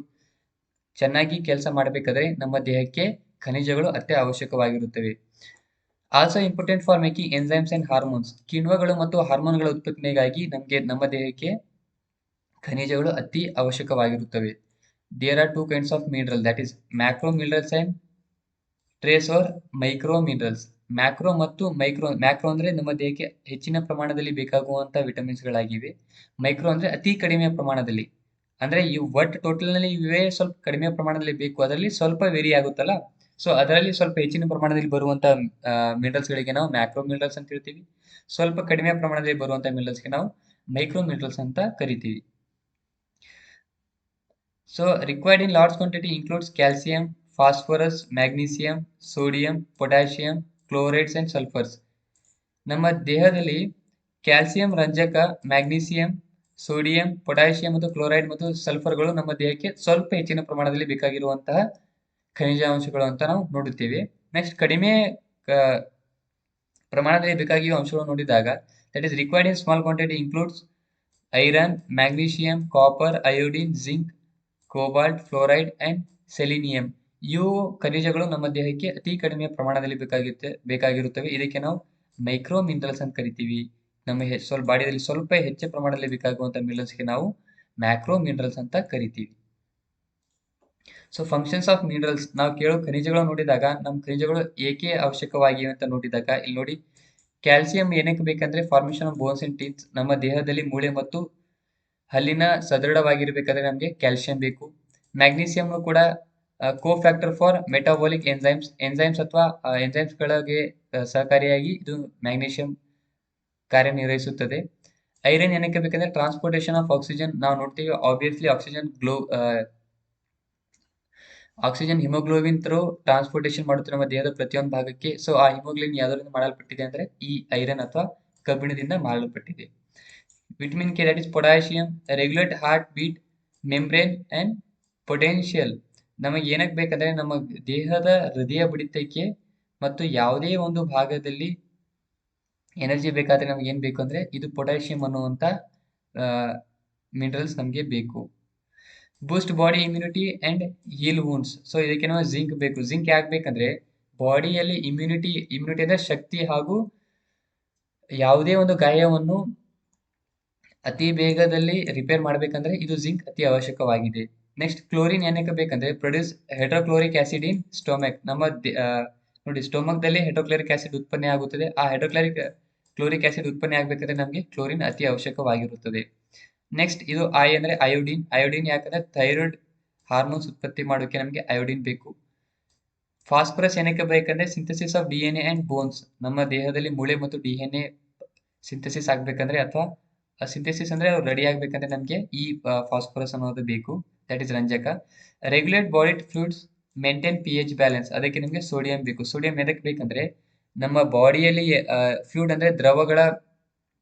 ಚೆನ್ನಾಗಿ ಕೆಲಸ ಮಾಡಬೇಕಾದ್ರೆ ನಮ್ಮ ದೇಹಕ್ಕೆ ಖನಿಜಗಳು ಅತಿ ಅವಶ್ಯಕವಾಗಿರುತ್ತವೆ. Also important for making enzymes and hormones. ಕಿಣ್ವಗಳು ಮತ್ತು ಹಾರ್ಮೋನ್ಗಳ ಉತ್ಪತ್ತಿಗಾಗಿ ನಮ್ಮ ದೇಹಕ್ಕೆ ಖನಿಜಗಳು ಅತಿ ಅವಶ್ಯಕವಾಗಿರುತ್ತವೆ. There are two kinds of mineral, that is macro minerals and trace or micro minerals. Macro ಮತ್ತು ಮ್ಯಾಕ್ರೋ ಅಂದ್ರೆ ನಮ್ಮ ದೇಹಕ್ಕೆ ಹೆಚ್ಚಿನ ಪ್ರಮಾಣದಲ್ಲಿ ಬೇಕಾಗುವಂತಹ ವಿಟಮಿನ್ಸ್ ಗಳಾಗಿವೆ. ಮೈಕ್ರೋ ಅಂದ್ರೆ ಅತಿ ಕಡಿಮೆ ಪ್ರಮಾಣದಲ್ಲಿ, ಅಂದ್ರೆ ಈ ಒಟ್ಟು ಟೋಟಲ್ ನಲ್ಲಿ ಇವೇ ಸ್ವಲ್ಪ ಕಡಿಮೆ ಪ್ರಮಾಣದಲ್ಲಿ ಬೇಕು, ಅದರಲ್ಲಿ ಸ್ವಲ್ಪ ವೇರಿ ಆಗುತ್ತಲ್ಲ. ಸೊ ಅದರಲ್ಲಿ ಸ್ವಲ್ಪ ಹೆಚ್ಚಿನ ಪ್ರಮಾಣದಲ್ಲಿ ಬರುವಂತಹ ಮಿನರಲ್ಸ್ ಗಳಿಗೆ ನಾವು ಮ್ಯಾಕ್ರೋ ಮಿನರಲ್ಸ್ ಅಂತ ಹೇಳ್ತೀವಿ. ಸ್ವಲ್ಪ ಕಡಿಮೆ ಪ್ರಮಾಣದಲ್ಲಿ ಬರುವಂತಹ ಮಿನರಲ್ಸ್ ಗೆ ನಾವು ಮೈಕ್ರೋ ಮಿನರಲ್ಸ್ ಅಂತ ಕರಿತೀವಿ. So required in large quantity includes calcium, phosphorus, magnesium, sodium, potassium, chlorides and sulfurs. ನಮ್ಮ ದೇಹದಲ್ಲಿ ಕ್ಯಾಲ್ಸಿಯಂ ರಂಜಕ, ಮ್ಯಾಗ್ನೀಸಿಯಂ, ಸೋಡಿಯಂ, ಪೊಟ್ಯಾಷಿಯಂ ಮತ್ತು ಕ್ಲೋರೈಡ್ ಮತ್ತು ಸಲ್ಫರ್ಗಳು ನಮ್ಮ ದೇಹಕ್ಕೆ ಸ್ವಲ್ಪ ಹೆಚ್ಚಿನ ಪ್ರಮಾಣದಲ್ಲಿ ಬೇಕಾಗಿರುವಂತಹ ಖನಿಜಾಂಶಗಳು ಅಂತ ನಾವು ನೋಡುತ್ತೇವೆ. ನೆಕ್ಸ್ಟ್ ಕಡಿಮೆ ಪ್ರಮಾಣದಲ್ಲಿ ಬೇಕಾಗಿರುವ ಅಂಶಗಳನ್ನು ನೋಡಿದಾಗ that is required in small quantity includes iron, magnesium, copper, iodine, zinc, cobalt, fluoride and selenium. ಇವು ಖನಿಜಗಳು ನಮ್ಮ ದೇಹಕ್ಕೆ ಅತಿ ಕಡಿಮೆ ಪ್ರಮಾಣದಲ್ಲಿ ಬೇಕಾಗಿರುತ್ತವೆ. ಇದಕ್ಕೆ ನಾವು ಮೈಕ್ರೋ ಮಿನರಲ್ಸ್ ಅಂತ ಕರಿತೀವಿ. ನಮ್ಮ ಸ್ವಲ್ಪ ಬಾಡಿಯಲ್ಲಿ ಸ್ವಲ್ಪ ಹೆಚ್ಚು ಪ್ರಮಾಣದಲ್ಲಿ ಬೇಕಾಗುವಂತಹ ಮಿನರಲ್ಸ್ಗೆ ನಾವು ಮ್ಯಾಕ್ರೋ ಮಿನರಲ್ಸ್ ಅಂತ ಕರಿತೀವಿ. ಸೊ ಫಂಕ್ಷನ್ಸ್ ಆಫ್ ಮಿನರಲ್ಸ್, ನಾವು ಕೇಳೋ ಖನಿಜಗಳು ನೋಡಿದಾಗ ನಮ್ಮ ಖನಿಜಗಳು ಏಕೆ ಅವಶ್ಯಕವಾಗಿವೆ ಅಂತ ನೋಡಿದಾಗ ಇಲ್ಲಿ ನೋಡಿ, ಕ್ಯಾಲ್ಸಿಯಂ ಏನಕ್ಕೆ ಬೇಕಂದ್ರೆ formation of bones and teeth. ನಮ್ಮ ದೇಹದಲ್ಲಿ ಮೂಳೆ ಮತ್ತು ಹಲ್ಲಿನ ಸದೃಢವಾಗಿರ್ಬೇಕಾದ್ರೆ ನಮಗೆ ಕ್ಯಾಲ್ಸಿಯಂ ಬೇಕು. ಮ್ಯಾಗ್ನೀಸಿಯಂ ಕೂಡ ಕೋಫ್ಯಾಕ್ಟರ್ ಫಾರ್ ಮೆಟಾಬಾಲಿಕ್ ಎಂಜೈಮ್ಸ್ ಅಥವಾ ಎಂಜೈಮ್ಸ್ ಗಳಿಗೆ ಸಹಕಾರಿಯಾಗಿ ಇದು ಮ್ಯಾಗ್ನೀಷಿಯಂ ಕಾರ್ಯನಿರ್ವಹಿಸುತ್ತದೆ. ಐರನ್ ಏನಕ್ಕೆ ಬೇಕಂದ್ರೆ ಟ್ರಾನ್ಸ್ಪೋರ್ಟೇಷನ್ ಆಫ್ ಆಕ್ಸಿಜನ್. ನಾವು ನೋಡ್ತೀವಿ obviously oxygen oxygen haemoglobin through transportation ಮಾಡುತ್ತೆ ನಮ್ಮ ದೇಹದ ಪ್ರತಿಯೊಂದು ಭಾಗಕ್ಕೆ. ಸೊ ಆ ಹಿಮೋಗ್ಲೋಬಿನ್ ಯಾವುದರಿಂದ ಮಾಡಲ್ಪಟ್ಟಿದೆ ಅಂದ್ರೆ ಈ ಐರನ್ ಅಥವಾ ಕಬ್ಬಿಣದಿಂದ ಮಾಡಲ್ಪಟ್ಟಿದೆ. Vitamin K that is potassium regulate heart beat membrane and potential. ನಮಗೆ ಏನಕ್ಕೆ ಬೇಕಂದ್ರೆ ನಮ್ಮ ದೇಹದ ಹೃದಯ ಬಡಿತಕ್ಕೆ ಮತ್ತು ಯಾವುದೇ ಒಂದು ಭಾಗದಲ್ಲಿ ಎನರ್ಜಿ ಬೇಕಾದ್ರೆ ನಮ್ಗೆ ಏನ್ ಬೇಕು ಅಂದ್ರೆ ಇದು ಪೊಟ್ಯಾಷಿಯಂ ಅನ್ನುವಂತ ಮಿನರಲ್ಸ್ ನಮಗೆ ಬೇಕು. Boost body immunity and heal wounds. So ಇದಕ್ಕೆ ನಾವು ಜಿಂಕ್ ಬೇಕು. ಜಿಂಕ್ ಯಾಕೆ ಬೇಕಂದ್ರೆ ಬಾಡಿಯಲ್ಲಿ ಇಮ್ಯುನಿಟಿ ಅಂದ್ರೆ ಶಕ್ತಿ ಹಾಗೂ ಯಾವುದೇ ಒಂದು ಗಾಯವನ್ನು ಅತಿ ಬೇಗದಲ್ಲಿ ರಿಪೇರ್ ಮಾಡಬೇಕಂದ್ರೆ ಇದು ಜಿಂಕ್ ಅತಿ ಅವಶ್ಯಕವಾಗಿದೆ. ನೆಕ್ಸ್ಟ್ ಕ್ಲೋರಿನ್ ಏನಕ್ಕೆ ಬೇಕಂದ್ರೆ ಪ್ರೊಡ್ಯೂಸ್ ಹೈಡ್ರೋಕ್ಲೋರಿಕ್ ಆಸಿಡ್ ಇನ್ ಸ್ಟೊಮಕ್. ನಮ್ಮ ನೋಡಿ ಸ್ಟೊಮಕ್ ದಲ್ಲಿ ಹೈಡ್ರೋಕ್ಲೋರಿಕ್ ಆಸಿಡ್ ಉತ್ಪನ್ನ ಆಗುತ್ತದೆ. ಆ ಕ್ಲೋರಿಕ್ ಆಸಿಡ್ ಉತ್ಪನ್ನ ಆಗಬೇಕಂದ್ರೆ ನಮಗೆ ಕ್ಲೋರಿನ್ ಅತಿ ಅವಶ್ಯಕವಾಗಿರುತ್ತದೆ. ನೆಕ್ಸ್ಟ್ ಇದು ಐ ಅಂದ್ರೆ ಅಯೋಡಿನ್. ಅಯೋಡಿನ್ ಯಾಕಂದ್ರೆ ಥೈರಾಯ್ಡ್ ಹಾರ್ಮೋನ್ಸ್ ಉತ್ಪತ್ತಿ ಮಾಡೋಕೆ ನಮಗೆ ಅಯೋಡಿನ್ ಬೇಕು. ಫಾಸ್ಫರಸ್ ಏನಕ್ಕೆ ಬೇಕಂದ್ರೆ synthesis of DNA and bones. ನಮ್ಮ ದೇಹದಲ್ಲಿ ಮೂಳೆ ಮತ್ತು ಡಿಎನ್ಎ ಸಿಂಥಸಿಸ್ ಆಗ್ಬೇಕಂದ್ರೆ ಅಥವಾ ಸಿಂಥಸಿಸ್ ಅಂದ್ರೆ ರೆಡಿ ಆಗ್ಬೇಕಂದ್ರೆ ನಮಗೆ ಈ ಫಾಸ್ಫರಸ್ ಅನ್ನೋದು ಬೇಕು. ದಟ್ ಇಸ್ ರಂಜಕ. Regulate body fluids maintain P H balance. ಅದಕ್ಕೆ ನಿಮಗೆ ಸೋಡಿಯಂ ಬೇಕು. ಸೋಡಿಯಂ ಎದಕ್ಕೆ ಬೇಕಂದ್ರೆ ನಮ್ಮ ಬಾಡಿಯಲ್ಲಿ ಫ್ಲೂಯಿಡ್ ಅಂದ್ರೆ ದ್ರವಗಳ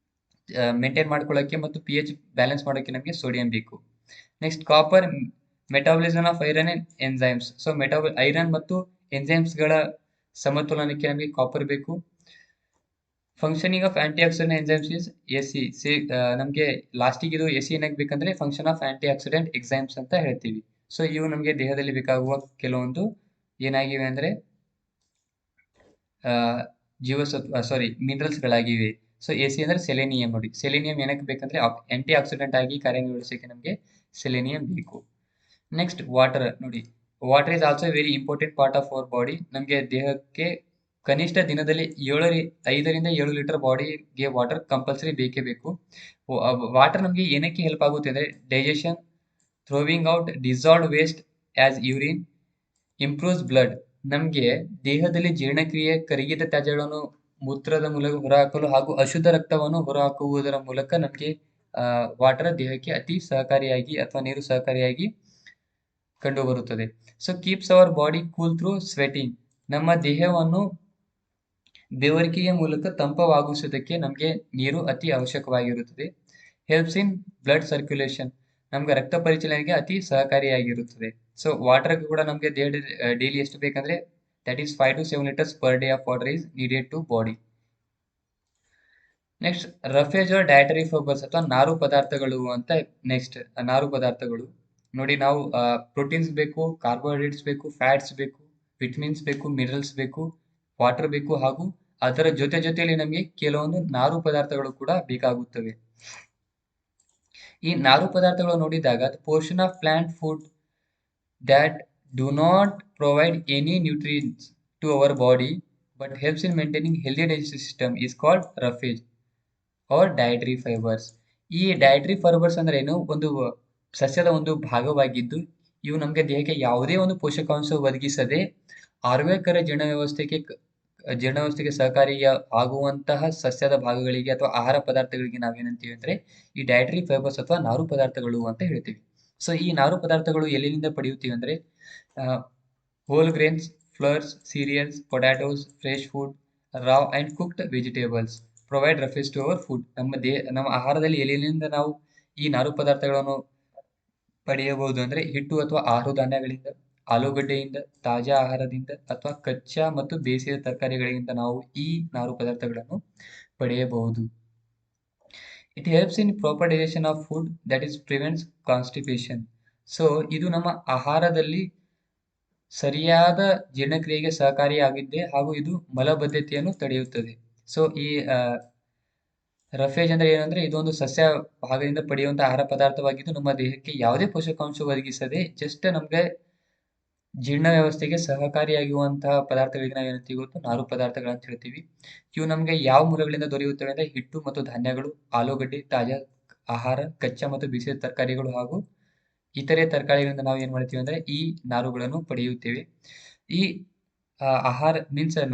ಮೇಂಟೈನ್ ಮಾಡ್ಕೊಳ್ಳೋಕೆ ಮತ್ತು ಪಿ ಎಚ್ ಬ್ಯಾಲೆನ್ಸ್ ಮಾಡೋಕೆ ನಮಗೆ ಸೋಡಿಯಂ ಬೇಕು. Next copper metabolism of iron and enzymes. So iron ಮತ್ತು ಎನ್ಸೈಮ್ಸ್ ಗಳ ಸಮತೋಲನಕ್ಕೆ ನಮಗೆ ಕಾಪರ್ ಬೇಕು. Functioning of antioxidant enzymes is AC. ನಮಗೆ ಲಾಸ್ಟಿಗೆ ಇದು ಎಸಿ ಏನಕ್ಕೆ ಬೇಕಂದ್ರೆ function of antioxidant enzymes ಅಂತ ಹೇಳ್ತೀವಿ. ಸೊ ಇವು ನಮಗೆ ದೇಹದಲ್ಲಿ ಬೇಕಾಗುವ ಕೆಲವೊಂದು ಏನಾಗಿವೆ ಅಂದ್ರೆ ಮಿನರಲ್ಸ್ ಗಳಾಗಿವೆ. ಸೊ ಎಸಿ ಅಂದ್ರೆ ಸೆಲೆನಿಯಂ. ನೋಡಿ ಸೆಲೆನಿಯಂ ಏನಕ್ಕೆ ಬೇಕಂದ್ರೆ ಆಂಟಿ ಆಕ್ಸಿಡೆಂಟ್ ಆಗಿ ಕಾರ್ಯನಿರ್ವಹಿಸಕ್ಕೆ ನಮಗೆ ಸೆಲೆನಿಯಂ ಬೇಕು. Next water. ನೋಡಿ water is also very important part of our body. ನಮಗೆ ದೇಹಕ್ಕೆ ಕನಿಷ್ಠ ದಿನದಲ್ಲಿ 5ರಿಂದ 7 ಲೀಟರ್ ಬಾಡಿಗೆ ವಾಟರ್ ಕಂಪಲ್ಸರಿ ಬೇಕೇ ಬೇಕು. ವಾಟರ್ ನಮಗೆ ಏನಕ್ಕೆ ಹೆಲ್ಪ್ ಆಗುತ್ತೆ ಅಂದ್ರೆ digestion, throwing out dissolved waste as urine, improves blood. ನಮಗೆ ದೇಹದಲ್ಲಿ ಜೀರ್ಣಕ್ರಿಯೆ, ಕರಗಿದ ತ್ಯಾಜ್ಯಗಳನ್ನು ಮೂತ್ರದ ಮೂಲಕ ಹೊರಹಾಕಲು ಹಾಗೂ ಅಶುದ್ಧ ರಕ್ತವನ್ನು ಹೊರಹಾಕುವುದರ ಮೂಲಕ ನಮಗೆ ವಾಟರ್ ದೇಹಕ್ಕೆ ಅತಿ ಸಹಕಾರಿಯಾಗಿ ಅಥವಾ ನೀರು ಸಹಕಾರಿಯಾಗಿ ಕಂಡು ಬರುತ್ತದೆ. So keeps our body cool through sweating. ನಮ್ಮ ದೇಹವನ್ನು ಬೆವರಿಕೆಯ ಮೂಲಕ ತಂಪವಾಗಿಸುವುದಕ್ಕೆ ನಮಗೆ ನೀರು ಅತಿ ಅವಶ್ಯಕವಾಗಿರುತ್ತದೆ. Helps in blood circulation. ನಮ್ಗೆ ರಕ್ತ ಪರಿಚಲನೆಗೆ ಅತಿ ಸಹಕಾರಿಯಾಗಿರುತ್ತದೆ. ಸೊ ವಾಟರ್ ಕೂಡ ನಮಗೆ ಡೈಲಿ ಎಷ್ಟು ಬೇಕಂದ್ರೆ that is 5 to 7 liters per day of water is needed to body. Next roughage or dietary fibres ಅಥವಾ ನಾರು ಪದಾರ್ಥಗಳು ಅಂತ. ನೆಕ್ಸ್ಟ್ ನಾರು ಪದಾರ್ಥಗಳು ನೋಡಿ, ನಾವು ಪ್ರೋಟೀನ್ಸ್ ಬೇಕು, ಕಾರ್ಬೋಹೈಡ್ರೇಟ್ಸ್ ಬೇಕು, ಫ್ಯಾಟ್ಸ್ ಬೇಕು, ವಿಟಮಿನ್ಸ್ ಬೇಕು, ಮಿನರಲ್ಸ್ ಬೇಕು, ವಾಟರ್ ಬೇಕು ಹಾಗೂ ಅದರ ಜೊತೆಯಲ್ಲಿ ನಮಗೆ ಕೆಲವೊಂದು ನಾರು ಪದಾರ್ಥಗಳು ಕೂಡ ಬೇಕಾಗುತ್ತವೆ. ಈ ನಾರು ಪದಾರ್ಥಗಳು ನೋಡಿದಾಗ portion of plant food that do not provide any nutrients to our body but helps in maintaining healthy digestive system is called roughage or dietary fibers. ಈ ಡಯಟರಿ ಫೈಬರ್ಸ್ ಅಂದ್ರೆ ಏನು? ಒಂದು ಸಸ್ಯದ ಒಂದು ಭಾಗವಾಗಿದ್ದು ಇವು ನಮಗೆ ದೇಹಕ್ಕೆ ಯಾವುದೇ ಒಂದು ಪೋಷಕಾಂಶ ಒದಗಿಸದೆ ಆರೋಗ್ಯಕರ ಜೀರ್ಣವ್ಯವಸ್ಥೆಗೆ ಸಹಕಾರಿ ಆಗುವಂತಹ ಸಸ್ಯದ ಭಾಗಗಳಿಗೆ ಅಥವಾ ಆಹಾರ ಪದಾರ್ಥಗಳಿಗೆ ನಾವೇನಂತೀವಿ ಅಂದ್ರೆ ಈ ಡಯಟರಿ ಫೈಬರ್ಸ್ ಅಥವಾ ನಾರು ಪದಾರ್ಥಗಳು ಅಂತ ಹೇಳ್ತೀವಿ. ಸೊ ಈ ನಾರು ಪದಾರ್ಥಗಳು ಎಲ್ಲಿಂದ ಪಡೆಯುತ್ತೀವಿ ಅಂದ್ರೆ whole grains, flours, cereals, potatoes, fresh food, raw and cooked vegetables provide roughage to our food. ನಮ್ಮ ಆಹಾರದಲ್ಲಿ ಎಲ್ಲಿಂದ ನಾವು ಈ ನಾರು ಪದಾರ್ಥಗಳನ್ನು ಪಡೆಯಬಹುದು ಅಂದ್ರೆ ಹಿಟ್ಟು ಅಥವಾ ಆಹಾರ ಧಾನ್ಯಗಳಿಂದ, ಆಲೂಗಡ್ಡೆಯಿಂದ, ತಾಜಾ ಆಹಾರದಿಂದ ಅಥವಾ ಕಚ್ಚಾ ಮತ್ತು ಬೇಯಿಸಿದ ತರಕಾರಿಗಳಿಂದ ನಾವು ಈ ನಾರು ಪದಾರ್ಥಗಳನ್ನು ಪಡೆಯಬಹುದು. It helps in proper digestion of food that is prevents constipation. So ಇದು ನಮ್ಮ ಆಹಾರದಲ್ಲಿ ಸರಿಯಾದ ಜೀರ್ಣಕ್ರಿಯೆಗೆ ಸಹಕಾರಿಯಾಗಿದ್ದೆ ಹಾಗೂ ಇದು ಮಲಬದ್ಧತೆಯನ್ನು ತಡೆಯುತ್ತದೆ. ಸೊ ಈ ರಫೇಜ್ ಅಂದ್ರೆ ಏನಂದ್ರೆ ಇದೊಂದು ಸಸ್ಯ ಭಾಗದಿಂದ ಪಡೆಯುವಂತ ಆಹಾರ ಪದಾರ್ಥವಾಗಿದ್ದು ನಮ್ಮ ದೇಹಕ್ಕೆ ಯಾವುದೇ ಪೋಷಕಾಂಶ ಒದಗಿಸದೆ ಜಸ್ಟ್ ನಮ್ಗೆ ಜೀರ್ಣ ವ್ಯವಸ್ಥೆಗೆ ಸಹಕಾರಿಯಾಗುವಂತಹ ಪದಾರ್ಥಗಳಿಗೆ ನಾವು ಏನಂತೀವಿ ಗೊತ್ತು? ನಾರು ಪದಾರ್ಥಗಳಂತ ಹೇಳ್ತೀವಿ. ಇವು ನಮ್ಗೆ ಯಾವ ಮೂಲಗಳಿಂದ ದೊರೆಯುತ್ತವೆ ಅಂದ್ರೆ ಹಿಟ್ಟು ಮತ್ತು ಧಾನ್ಯಗಳು, ಆಲೂಗಡ್ಡೆ, ತಾಜಾ ಆಹಾರ, ಕಚ್ಚಾ ಮತ್ತು ಬಿಸಿದ ತರಕಾರಿಗಳು ಹಾಗೂ ಇತರೆ ತರಕಾರಿಗಳಿಂದ ನಾವು ಏನ್ ಮಾಡ್ತೀವಿ ಅಂದ್ರೆ ಈ ನಾರುಗಳನ್ನು ಪಡೆಯುತ್ತೇವೆ. ಈ ಆಹಾರ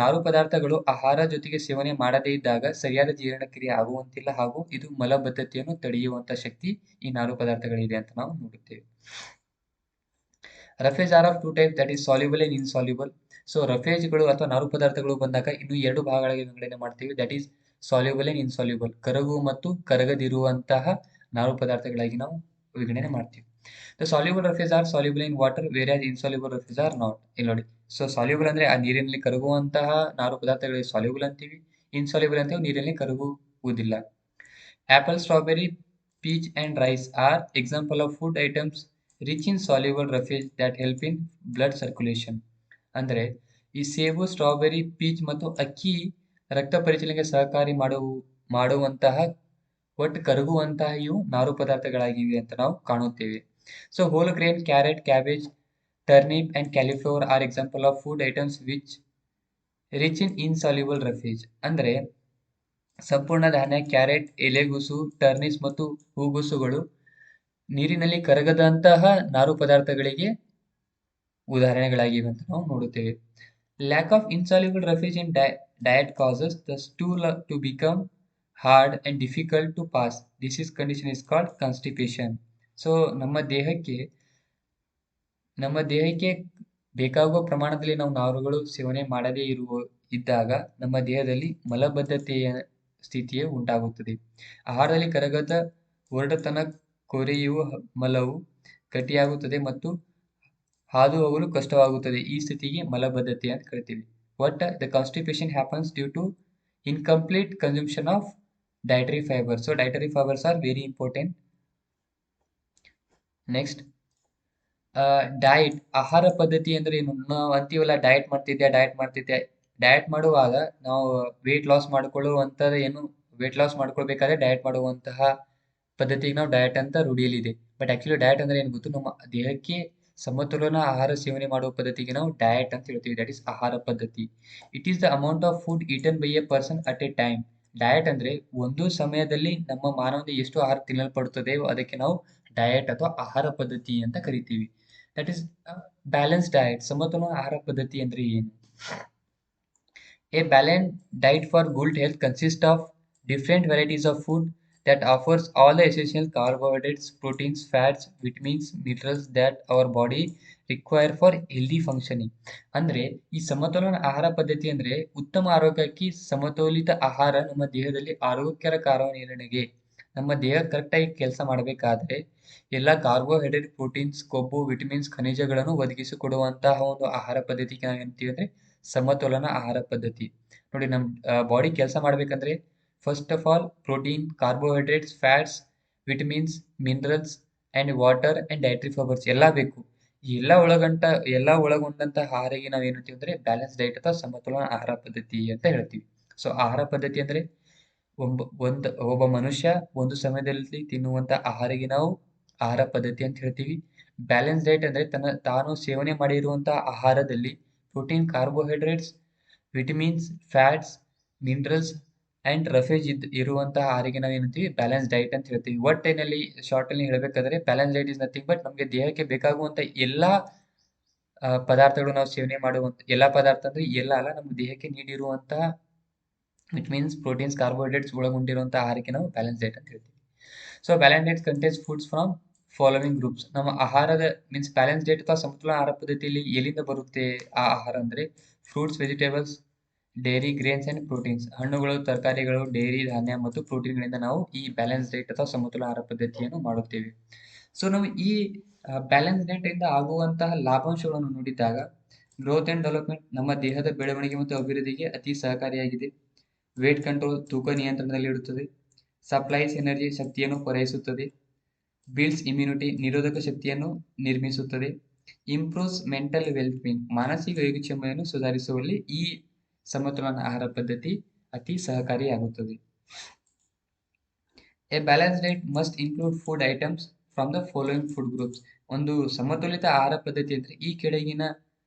ನಾರು ಪದಾರ್ಥಗಳು ಆಹಾರ ಜೊತೆಗೆ ಸೇವನೆ ಮಾಡದೇ ಇದ್ದಾಗ ಸರಿಯಾದ ಜೀರ್ಣಕ್ರಿಯೆ ಆಗುವಂತಿಲ್ಲ ಹಾಗೂ ಇದು ಮಲಬದ್ಧತೆಯನ್ನು ತಡೆಯುವಂತ ಶಕ್ತಿ ಈ ನಾರು ಪದಾರ್ಥಗಳಿದೆ ಅಂತ ನಾವು ನೋಡುತ್ತೇವೆ. Roughage are of two type, that is soluble and insoluble. So ರಫೇಜ್ಗಳು ಅಥವಾ ನಾರು ಪದಾರ್ಥಗಳು ಬಂದಾಗ ಇನ್ನು ಎರಡು ಭಾಗಗಳಾಗಿ ವಿಂಗಡಣೆ ಮಾಡ್ತೀವಿ, that is soluble and insoluble, ಕರಗುವ ಮತ್ತು ಕರಗದಿರುವಂತಹ ನಾರು ಪದಾರ್ಥಗಳಾಗಿ ನಾವು ವಿಂಗಡಣೆ ಮಾಡ್ತೀವಿ. The soluble roughage are soluble in water where insoluble roughage are not. ಇಲ್ಲಿ ನೋಡಿ, ಸೊ ಸಾಲ್ಯುಬಲ್ ಅಂದ್ರೆ ಆ ನೀರಿನಲ್ಲಿ ಕರಗುವಂತಹ ನಾರು ಪದಾರ್ಥಗಳಿಗೆ ಸಾಲ್ಯುಬಲ್ ಅಂತೀವಿ, ಇನ್ಸಾಲ್ಯುಬಲ್ ಅಂತೀವಿ ನೀರಿನಲ್ಲಿ ಕರಗುವುದಿಲ್ಲ. Apple, strawberry, peach and rice are example of food items rich in soluble roughage that help in blood circulation. ಅಂದರೆ ಈ ಸೇಬು, ಸ್ಟ್ರಾಬೆರಿ, ಪೀಚ್ ಮತ್ತು ಅಕ್ಕಿ ರಕ್ತ ಪರಿಚಲನೆಗೆ ಸಹಕಾರಿ ಮಾಡುವಂತಹ ಒಟ್ಟು ಕರಗುವಂತಹ ಇವು ನಾರು ಪದಾರ್ಥಗಳಾಗಿವೆ ಅಂತ ನಾವು ಕಾಣುತ್ತೇವೆ. So whole grain, carrot, cabbage, turnip and cauliflower are example of food items which rich in insoluble roughage. ಅಂದರೆ ಸಂಪೂರ್ಣ ಧಾನ್ಯ, ಕ್ಯಾರೆಟ್, ಎಲೆಗೂಸು, ಟರ್ನಿಸ್ ಮತ್ತು ಹೂಗುಸುಗಳು ನೀರಿನಲ್ಲಿ ಕರಗದಂತಹ ನಾರು ಪದಾರ್ಥಗಳಿಗೆ ಉದಾಹರಣೆಗಳಾಗಿವೆ ಅಂತ ನಾವು ನೋಡುತ್ತೇವೆ. Lack of insoluble roughage in diet causes the stool to become hard and difficult to pass. This condition is called constipation. So ನಮ್ಮ ದೇಹಕ್ಕೆ ಬೇಕಾಗುವ ಪ್ರಮಾಣದಲ್ಲಿ ನಾವು ನಾರುಗಳು ಸೇವನೆ ಮಾಡದೇ ಇದ್ದಾಗ ನಮ್ಮ ದೇಹದಲ್ಲಿ ಮಲಬದ್ಧತೆಯ ಸ್ಥಿತಿಯೇ ಉಂಟಾಗುತ್ತದೆ. ಆಹಾರದಲ್ಲಿ ಕರಗದ ಒರಟತನ ಕೊರೆಯುವ ಮಲವು ಗಟ್ಟಿಯಾಗುತ್ತದೆ ಮತ್ತು ಹಾದು ಹೋಗಲು ಕಷ್ಟವಾಗುತ್ತದೆ. ಈ ಸ್ಥಿತಿಗೆ ಮಲಬದ್ಧತೆ ಅಂತ ಕರಿತೀವಿ. But the constipation happens due to incomplete consumption of dietary fibre. So dietary fibres are very important. Next, diet, ಆಹಾರ ಪದ್ಧತಿ ಅಂದ್ರೆ ಏನು? ನಾವು ಅಂತೀವಲ್ಲ ಡಯಟ್ ಮಾಡ್ತಿದ್ದೆ. ಡಯಟ್ ಮಾಡುವಾಗ ನಾವು ವೇಟ್ ಲಾಸ್ ಮಾಡ್ಕೊಳ್ಬೇಕಾದ್ರೆ ಡಯಟ್ ಮಾಡುವಂತಹ ಪದ್ಧತಿಗೆ ನಾವು ಡಯಟ್ ಅಂತ ರೂಢಿಯಲ್ಲಿದೆ. ಬಟ್ ಆಕ್ಚುಲಿ ಡಯಟ್ ಅಂದ್ರೆ ಏನು ಗೊತ್ತು? ನಮ್ಮ ದೇಹಕ್ಕೆ ಸಮತೋಲನ ಆಹಾರ ಸೇವನೆ ಮಾಡುವ ಪದ್ಧತಿಗೆ ನಾವು ಡಯಟ್ ಅಂತ ಹೇಳ್ತೀವಿ. ದಟ್ ಇಸ್ ಆಹಾರ ಪದ್ಧತಿ. It is the amount of food eaten by A person at A time. Diet ಅಂದ್ರೆ ಒಂದು ಸಮಯದಲ್ಲಿ ನಮ್ಮ ಮಾನವನಿಗೆ ಎಷ್ಟು ಆಹಾರ ತಿನ್ನಲ್ಪಡುತ್ತದೆ ಅದಕ್ಕೆ ನಾವು ಡಯಟ್ ಅಥವಾ ಆಹಾರ ಪದ್ಧತಿ ಅಂತ ಕರಿತೀವಿ. That is balance diet. ಸಮತೋಲನ ಆಹಾರ ಪದ್ಧತಿ ಅಂದ್ರೆ ಏನು? A balanced diet for good health consists of different varieties of food that offers all the essential carbohydrates, proteins, fats, vitamins, minerals that our body require for healthy functioning. ಅಂದ್ರೆ ಈ ಸಮತೋಲನ ಆಹಾರ ಪದ್ಧತಿ ಅಂದ್ರೆ ಉತ್ತಮ ಆರೋಗ್ಯಕ್ಕೆ ಸಮತೋಲಿತ ಆಹಾರ ನಮ್ಮ ದೇಹದಲ್ಲಿ ಆರೋಗ್ಯಕರ ಕಾರ್ಯನಿರ್ವಹಣೆಗೆ. ನಮ್ಮ ದೇಹ ಕರೆಕ್ಟಾಗಿ ಕೆಲಸ ಮಾಡಬೇಕಾದ್ರೆ ಎಲ್ಲ ಕಾರ್ಬೋಹೈಡ್ರೇಟ್, ಪ್ರೋಟೀನ್ಸ್, ಕೊಬ್ಬು, ವಿಟಮಿನ್ಸ್, ಖನಿಜಗಳನ್ನು ಒದಗಿಸಿಕೊಡುವಂತಹ ಒಂದು ಆಹಾರ ಪದ್ಧತಿಗೆ ನಾವೇಂತೀವಿ ಅಂದ್ರೆ ಸಮತೋಲನ ಆಹಾರ ಪದ್ಧತಿ. ನೋಡಿ, ನಮ್ಮ ಬಾಡಿ ಕೆಲಸ ಮಾಡಬೇಕಂದ್ರೆ first of all protein, carbohydrates, fats, vitamins, minerals and water and dietary fibres ಎಲ್ಲ ಬೇಕು. ಎಲ್ಲ ಒಳಗೊಂಡಂತಹ ಆಹಾರಕ್ಕೆ ನಾವು ಏನಂತೀವಿ ಅಂದ್ರೆ ಬ್ಯಾಲೆನ್ಸ್ ಡೈಟ್ ಅಥವಾ ಸಮತೋಲನ ಆಹಾರ ಪದ್ಧತಿ ಅಂತ ಹೇಳ್ತೀವಿ. ಸೊ ಆಹಾರ ಪದ್ಧತಿ ಅಂದ್ರೆ ಒಬ್ಬ ಮನುಷ್ಯ ಒಂದು ಸಮಯದಲ್ಲಿ ತಿನ್ನುವಂತ ಆಹಾರಕ್ಕೆ ನಾವು ಆಹಾರ ಪದ್ಧತಿ ಅಂತ ಹೇಳ್ತೀವಿ. ಬ್ಯಾಲೆನ್ಸ್ ಡೈಟ್ ಅಂದ್ರೆ ತಾನು ಸೇವನೆ ಮಾಡಿರುವಂತಹ ಆಹಾರದಲ್ಲಿ protein, carbohydrates, vitamins, fats, minerals and roughage ಇರುವಂತಹ ಆಹಾರಕ್ಕೆ ನಾವು ಏನಂತೀವಿ ಬ್ಯಾಲೆನ್ಸ್ ಡೈಟ್ ಅಂತ ಹೇಳ್ತೀವಿ. ಒಟ್ಟಿನಲ್ಲಿ ಶಾರ್ಟ್ ಅಲ್ಲಿ ಹೇಳಬೇಕಾದ್ರೆ balance diet is nothing but ನಮಗೆ ದೇಹಕ್ಕೆ ಬೇಕಾಗುವಂತ ಎಲ್ಲಾ ಪದಾರ್ಥಗಳು ನಾವು ಸೇವನೆ ಮಾಡುವಂತ ಎಲ್ಲಾ ಪದಾರ್ಥ ಅಂದ್ರೆ ಎಲ್ಲ ಅಲ್ಲ, ನಮ್ಮ ದೇಹಕ್ಕೆ ನೀಡಿರುವಂತಹ ವಿಟಮಿನ್ಸ್, ಪ್ರೋಟೀನ್ಸ್, ಕಾರ್ಬೋಹೈಡ್ರೇಟ್ಸ್ ಒಳಗೊಂಡಿರುವಂತಹ ಆಹಾರಕ್ಕೆ ನಾವು ಬ್ಯಾಲೆನ್ಸ್ ಡೈಟ್ ಅಂತ ಹೇಳ್ತೀವಿ. So balance diet contains foods from following groups. ನಮ್ಮ ಆಹಾರದ ಮೀನ್ಸ್ ಬ್ಯಾಲೆನ್ಸ್ ಡೈಟ್ ಅಥವಾ ಸಮತೋಲನ ಆಹಾರ ಪದ್ಧತಿಯಲ್ಲಿ ಎಲ್ಲಿಂದ ಬರುತ್ತೆ ಆ ಆಹಾರ ಅಂದ್ರೆ fruits, vegetables, dairy, grains and proteins. ಹಣ್ಣುಗಳು, ತರಕಾರಿಗಳು, ಡೈರಿ, ಧಾನ್ಯ ಮತ್ತು ಪ್ರೋಟೀನ್ಗಳಿಂದ ನಾವು ಈ ಬ್ಯಾಲೆನ್ಸ್ ಡೈಟ್ ಅಥವಾ ಸಮತೋಲನ ಆಹಾರ ಪದ್ಧತಿಯನ್ನು ಮಾಡುತ್ತೇವೆ. ಸೊ ನಾವು ಈ ಬ್ಯಾಲೆನ್ಸ್ ಡೈಟ್ ಇಂದ ಆಗುವಂತಹ ಲಾಭಾಂಶಗಳನ್ನು ನೋಡಿದಾಗ ಗ್ರೋತ್ ಅಂಡ್ ಡೆವಲಪ್ಮೆಂಟ್, ನಮ್ಮ ದೇಹದ ಬೆಳವಣಿಗೆ ಮತ್ತು ಅಭಿವೃದ್ಧಿಗೆ ಅತಿ ಸಹಕಾರಿಯಾಗಿದೆ. ವೇಟ್ ಕಂಟ್ರೋಲ್, ತೂಕ ನಿಯಂತ್ರಣದಲ್ಲಿಡುತ್ತದೆ. ಸಪ್ಲೈಸ್ ಎನರ್ಜಿ, ಶಕ್ತಿಯನ್ನು ಪೂರೈಸುತ್ತದೆ. ಬಿಲ್ಡ್ಸ್ ಇಮ್ಯುನಿಟಿ, ನಿರೋಧಕ ಶಕ್ತಿಯನ್ನು ನಿರ್ಮಿಸುತ್ತದೆ. ಇಂಪ್ರೂವ್ಸ್ ಮೆಂಟಲ್ ವೆಲ್ಬೀಯಿಂಗ್, ಮಾನಸಿಕ ಯೋಗಕ್ಷೇಮವನ್ನು ಸುಧಾರಿಸುವಲ್ಲಿ ಈ ಸಮತೋಲನ ಆಹಾರ ಪದ್ಧತಿ ಅತಿ ಸಹಕಾರಿಯಾಗುತ್ತದೆ. A balance diet must include food items from the following food groups. ಒಂದು ಸಮತೋಲಿತ ಆಹಾರ ಪದ್ಧತಿ ಅಂದ್ರೆ ಈ ಕೆಳಗಿನ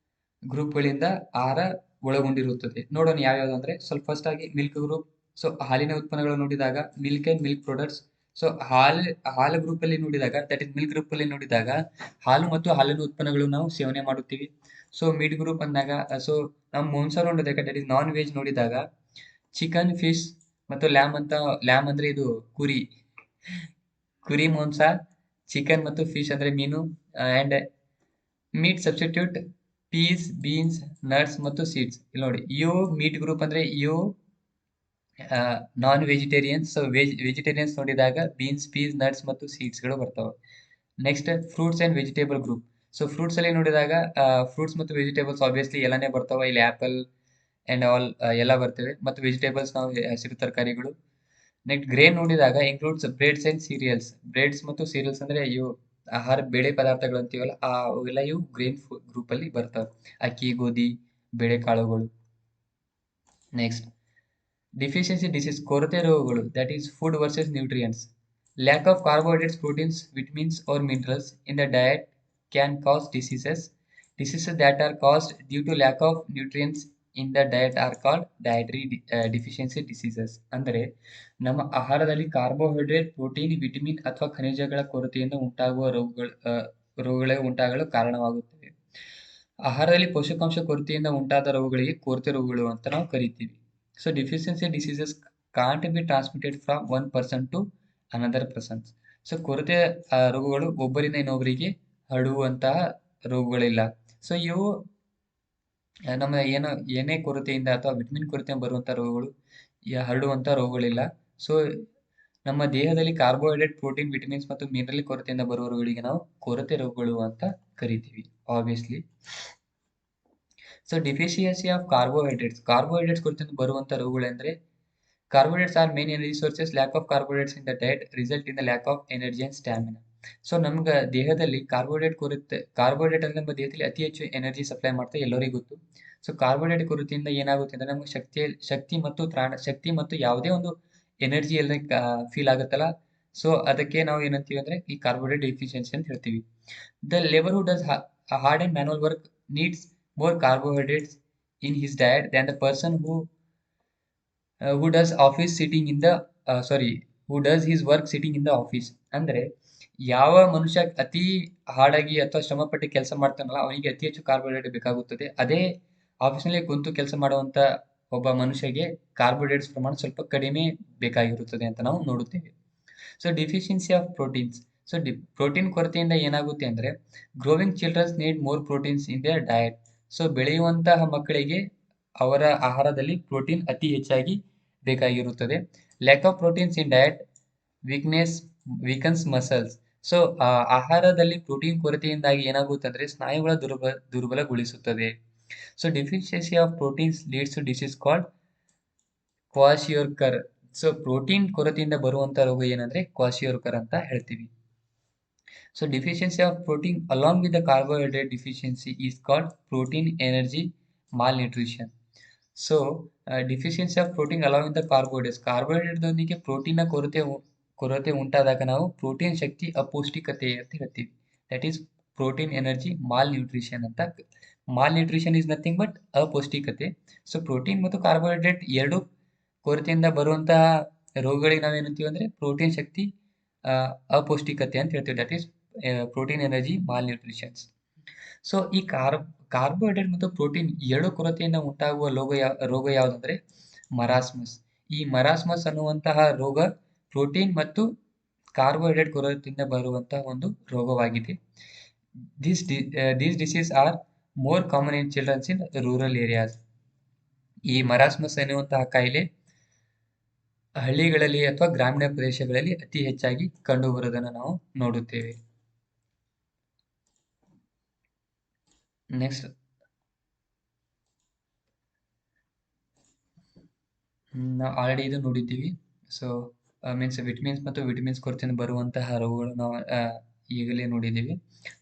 ಗ್ರೂಪ್ಗಳಿಂದ ಆಹಾರ ಒಳಗೊಂಡಿರುತ್ತದೆ. ನೋಡೋಣ ಯಾವ್ಯಾವ್ದು ಅಂದ್ರೆ ಸ್ವಲ್ಪ ಫಸ್ಟ್ ಆಗಿ ಮಿಲ್ಕ್ ಗ್ರೂಪ್. ಸೊ ಹಾಲಿನ ಉತ್ಪನ್ನಗಳು ನೋಡಿದಾಗ milk and milk products. So ಹಾಲು ಗ್ರೂಪ್ ಅಲ್ಲಿ ನೋಡಿದಾಗ ದಟ್ ಇಸ್ ಮಿಲ್ಕ್ ಗ್ರೂಪ್ ಅಲ್ಲಿ ನೋಡಿದಾಗ ಹಾಲು ಮತ್ತು ಹಾಲಿನ ಉತ್ಪನ್ನಗಳು ನಾವು ಸೇವನೆ ಮಾಡುತ್ತೀವಿ. ಸೊ ಮೀಟ್ ಗ್ರೂಪ್ ಅಂದಾಗ ಸೊ ನಾವು ಮಾಂಸ ನೋಡಿದಾಗ ದಟ್ ಇಸ್ ನಾನ್ ವೆಜ್ ನೋಡಿದಾಗ ಚಿಕನ್, ಫಿಶ್ ಮತ್ತು ಲ್ಯಾಮ್ ಅಂದ್ರೆ ಇದು ಕುರಿ ಮಾಂಸ, ಚಿಕನ್ ಮತ್ತು ಫಿಶ್ ಅಂದ್ರೆ ಮೀನು and meat substitute peas, beans, nuts ಮತ್ತು ಸೀಡ್ಸ್. ಇಲ್ಲಿ ನೋಡಿ, ಇವು ಮೀಟ್ ಗ್ರೂಪ್ ಅಂದ್ರೆ ಇವು ನಾನ್ ವೆಜಿಟೇರಿಯನ್ಸ್. ಸೊ ವೆಜಿಟೇರಿಯನ್ಸ್ ನೋಡಿದಾಗ ಬೀನ್ಸ್, ಪೀಸ್, ನಟ್ಸ್ ಮತ್ತು ಸೀಡ್ಸ್ಗಳು ಬರ್ತಾವೆ. Next fruits and vegetable group. So fruits ಅಲ್ಲಿ ನೋಡಿದಾಗ ಫ್ರೂಟ್ಸ್ ಮತ್ತು ವೆಜಿಟೇಬಲ್ಸ್ ಆಬ್ವಿಯಸ್ಲಿ ಎಲ್ಲಾನೇ ಬರ್ತಾವೆ. ಇಲ್ಲಿ ಆಪಲ್ ಅಂಡ್ ಆಲ್ ಎಲ್ಲ ಬರ್ತವೆ. ಮತ್ತು ವೆಜಿಟೇಬಲ್ಸ್ ನಾವು ಹಸಿರು ತರಕಾರಿಗಳು. ನೆಕ್ಸ್ಟ್ ಗ್ರೇನ್ ನೋಡಿದಾಗ includes breads and serials. Breads ಮತ್ತು ಸೀರಿಯಲ್ಸ್ ಅಂದ್ರೆ ಇವು ಆಹಾರ ಬೇಳೆ ಪದಾರ್ಥಗಳು ಅಂತೀವಲ್ಲ, ಅವೆಲ್ಲ ಇವು ಗ್ರೇನ್ ಗ್ರೂಪ್ ಅಲ್ಲಿ ಬರ್ತಾವೆ. ಅಕ್ಕಿ, ಗೋಧಿ, ಬೇಳೆಕಾಳುಗಳು. ನೆಕ್ಸ್ಟ್ ಡಿಫಿಷಿಯನ್ಸಿ ಡಿಸೀಸ್, ಕೊರತೆ ರೋಗಗಳು. That is food versus nutrients. Lac of carbohydrates, proteins, vitamins or minerals in the diet can cause diseases. Diseases that are caused due to lack of nutrients in the diet are called dietary deficiency diseases. ಅಂದರೆ ನಮ್ಮ ಆಹಾರದಲ್ಲಿ carbohydrate, protein, vitamin ಅಥವಾ ಖನಿಜಗಳ ಕೊರತೆಯಿಂದ ಉಂಟಾಗುವ ರೋಗಗಳೇ ಉಂಟಾಗಲು ಕಾರಣವಾಗುತ್ತವೆ. ಆಹಾರದಲ್ಲಿ ಪೋಷಕಾಂಶ ಕೊರತೆಯಿಂದ ಉಂಟಾದ ರೋಗಗಳಿಗೆ ಕೊರತೆ ರೋಗಗಳು ಅಂತ ನಾವು ಕರಿತೀವಿ. So deficiency diseases can't be transmitted from one person to another persons. So ಕೊರತೆ ರೋಗಗಳು ಒಬ್ಬರಿಂದ ಇನ್ನೊಬ್ಬರಿಗೆ ಹರಡುವಂತಹ ರೋಗಗಳಿಲ್ಲ. ಸೊ ಇವು ನಮ್ಮ ಏನೇ ಕೊರತೆಯಿಂದ ಅಥವಾ ವಿಟಮಿನ್ ಕೊರತೆಯಿಂದ ಬರುವಂತಹ ರೋಗಗಳು, ಹರಡುವಂತಹ ರೋಗಗಳಿಲ್ಲ. ಸೊ ನಮ್ಮ ದೇಹದಲ್ಲಿ ಕಾರ್ಬೋಹೈಡ್ರೇಟ್, ಪ್ರೋಟೀನ್, ವಿಟಮಿನ್ಸ್ ಮತ್ತು ಮಿನರಲ್ ಕೊರತೆಯಿಂದ ಬರುವ ರೋಗಗಳಿಗೆ ನಾವು ಕೊರತೆ ರೋಗಗಳು ಅಂತ ಕರಿತೀವಿ obviously. So deficiency of carbohydrates ಕೊರತೆಯಿಂದ ಬರುವಂತ ರೋಗಗಳೆಂದರೆ carbohydrates are main energy sources. Lack of carbohydrates in the diet result in the lack of energy and stamina. So ನಮ್ಗೆ ದೇಹದಲ್ಲಿ ಕಾರ್ಬೋಹೈಡ್ರೇಟ್ ಅಂದ್ರೆ ನಮ್ಮ ದೇಹದಲ್ಲಿ ಅತಿ ಹೆಚ್ಚು ಎನರ್ಜಿ ಸಪ್ಲೈ ಮಾಡ್ತಾ ಎಲ್ಲರಿಗೂ ಗೊತ್ತು. ಸೊ ಕಾರ್ಬೋಹೈಡ್ರೇಟ್ ಕೊರತೆಯಿಂದ ಏನಾಗುತ್ತೆ ಅಂದ್ರೆ ನಮ್ಗೆ ಶಕ್ತಿ ಮತ್ತು ಯಾವುದೇ ಒಂದು ಎನರ್ಜಿ ಎಲ್ಲ ಫೀಲ್ ಆಗುತ್ತಲ್ಲ. ಸೊ ಅದಕ್ಕೆ ನಾವು ಏನಂತೀವಿ ಅಂದ್ರೆ ಈ ಕಾರ್ಬೋಹೈಡ್ರೇಟ್ ಡೆಫಿಷಿಯನ್ಸಿ ಅಂತ ಹೇಳ್ತೀವಿ. The labour who does hard and manual work needs more carbohydrates in his diet than the person who does his work sitting in the office. ಅಂದ್ರೆ ಯಾವ ಮನುಷ್ಯ ಅತಿ ಹಾರ್ಡಾಗಿ ಅಥವಾ ಶ್ರಮಪಟ್ಟು ಕೆಲಸ ಮಾಡ್ತಾನಲ್ಲ, ಅವನಿಗೆ ಅತಿ ಹೆಚ್ಚು ಕಾರ್ಬೋಹೈಡ್ರೇಟ್ ಬೇಕಾಗುತ್ತದೆ. ಅದೇ ಆಫೀಸ್ನಲ್ಲಿ ಕುಂತು ಕೆಲಸ ಮಾಡುವಂತ ಒಬ್ಬ ಮನುಷ್ಯಗೆ ಕಾರ್ಬೋಹೈಡ್ರೇಟ್ಸ್ ಪ್ರಮಾಣ ಸ್ವಲ್ಪ ಕಡಿಮೆ ಬೇಕಾಗಿರುತ್ತದೆ ಅಂತ ನಾವು ನೋಡುತ್ತೇವೆ. So deficiency of proteins. So protein ಕೊರತೆಯಿಂದ ಏನಾಗುತ್ತೆ ಅಂದ್ರೆ growing childrens need more proteins in their diet. So ಬೆಳೆಯುವಂತಹ ಮಕ್ಕಳಿಗೆ ಅವರ ಆಹಾರದಲ್ಲಿ ಪ್ರೋಟೀನ್ ಅತಿ ಹೆಚ್ಚಾಗಿ ಬೇಕಾಗಿರುತ್ತದೆ. Lack of proteins in diet weakens muscles. So ಆಹಾರದಲ್ಲಿ ಪ್ರೋಟೀನ್ ಕೊರತೆಯಿಂದಾಗಿ ಏನಾಗುತ್ತೆ ಅಂದ್ರೆ ಸ್ನಾಯುಗಳ ದುರ್ಬಲಗೊಳಿಸುತ್ತದೆ. So deficiency of proteins leads to disease called kwashiorkor. So protein ಕೊರತೆಯಿಂದ ಬರುವಂತ ರೋಗ ಏನಂದ್ರೆ ಕ್ವಾಶಿಯೋರ್ಕರ್ ಅಂತ ಹೇಳ್ತೀವಿ. So deficiency of protein along with the carbohydrate deficiency is called protein energy malnutrition. So deficiency of protein along with the carbohydrates. Carbohydrate ದೊಂದಿಗೆ protein ಕೊರತೆ ಉಂಟಾದಾಗ ನಾವು ಪ್ರೋಟೀನ್ ಶಕ್ತಿ ಅಪೌಷ್ಟಿಕತೆ ಅಂತ ಹೇಳ್ತೀವಿ. That is protein energy malnutrition ಅಂತ. Malnutrition is nothing but ಅಪೌಷ್ಟಿಕತೆ. ಸೊ ಪ್ರೋಟೀನ್ ಮತ್ತು ಕಾರ್ಬೋಹೈಡ್ರೇಟ್ ಎರಡು ಕೊರತೆಯಿಂದ ಬರುವಂತಹ ರೋಗಗಳಿಗೆ ನಾವೇನಂತೀವಿ ಅಂದ್ರೆ ಪ್ರೋಟೀನ್ ಶಕ್ತಿ ಅಪೌಷ್ಟಿಕತೆ ಅಂತ ಹೇಳ್ತೀವಿ. That is protein energy mall nutritions. So ಈ ಕಾರ್ಬೋಹೈಡ್ರೇಟ್ ಮತ್ತು ಪ್ರೋಟೀನ್ ಎರಡು ಕೊರತೆಯಿಂದ ಉಂಟಾಗುವ ರೋಗ ಯಾವುದಂದ್ರೆ ಮರಾಸ್ಮಸ್. ಈ ಮರಾಸ್ಮಸ್ ಅನ್ನುವಂತಹ ರೋಗ ಪ್ರೋಟೀನ್ ಮತ್ತು ಕಾರ್ಬೋಹೈಡ್ರೇಟ್ ಕೊರತೆಯಿಂದ ಬರುವಂತಹ ಒಂದು ರೋಗವಾಗಿದೆ. These disease are more common in childrens in rural areas. ಈ ಮರಾಸ್ಮಸ್ ಎನ್ನುವಂತಹ ಕಾಯಿಲೆ ಹಳ್ಳಿಗಳಲ್ಲಿ ಅಥವಾ ಗ್ರಾಮೀಣ ಪ್ರದೇಶಗಳಲ್ಲಿ ಅತಿ ಹೆಚ್ಚಾಗಿ ಕಂಡುಬರುವುದನ್ನು ನಾವು ನೋಡುತ್ತೇವೆ. ನೆಕ್ಸ್ಟ್ ನಾವು ಆಲ್ರೆಡಿ ಇದು ನೋಡಿದ್ದೀವಿ. ಸೊ ಮೀನ್ಸ್ ವಿಟಮಿನ್ಸ್ ಕೊರತೆಯಿಂದ ಬರುವಂತಹ ರೋಗಗಳು ನಾವು ಈಗಲೇ ನೋಡಿದ್ದೀವಿ.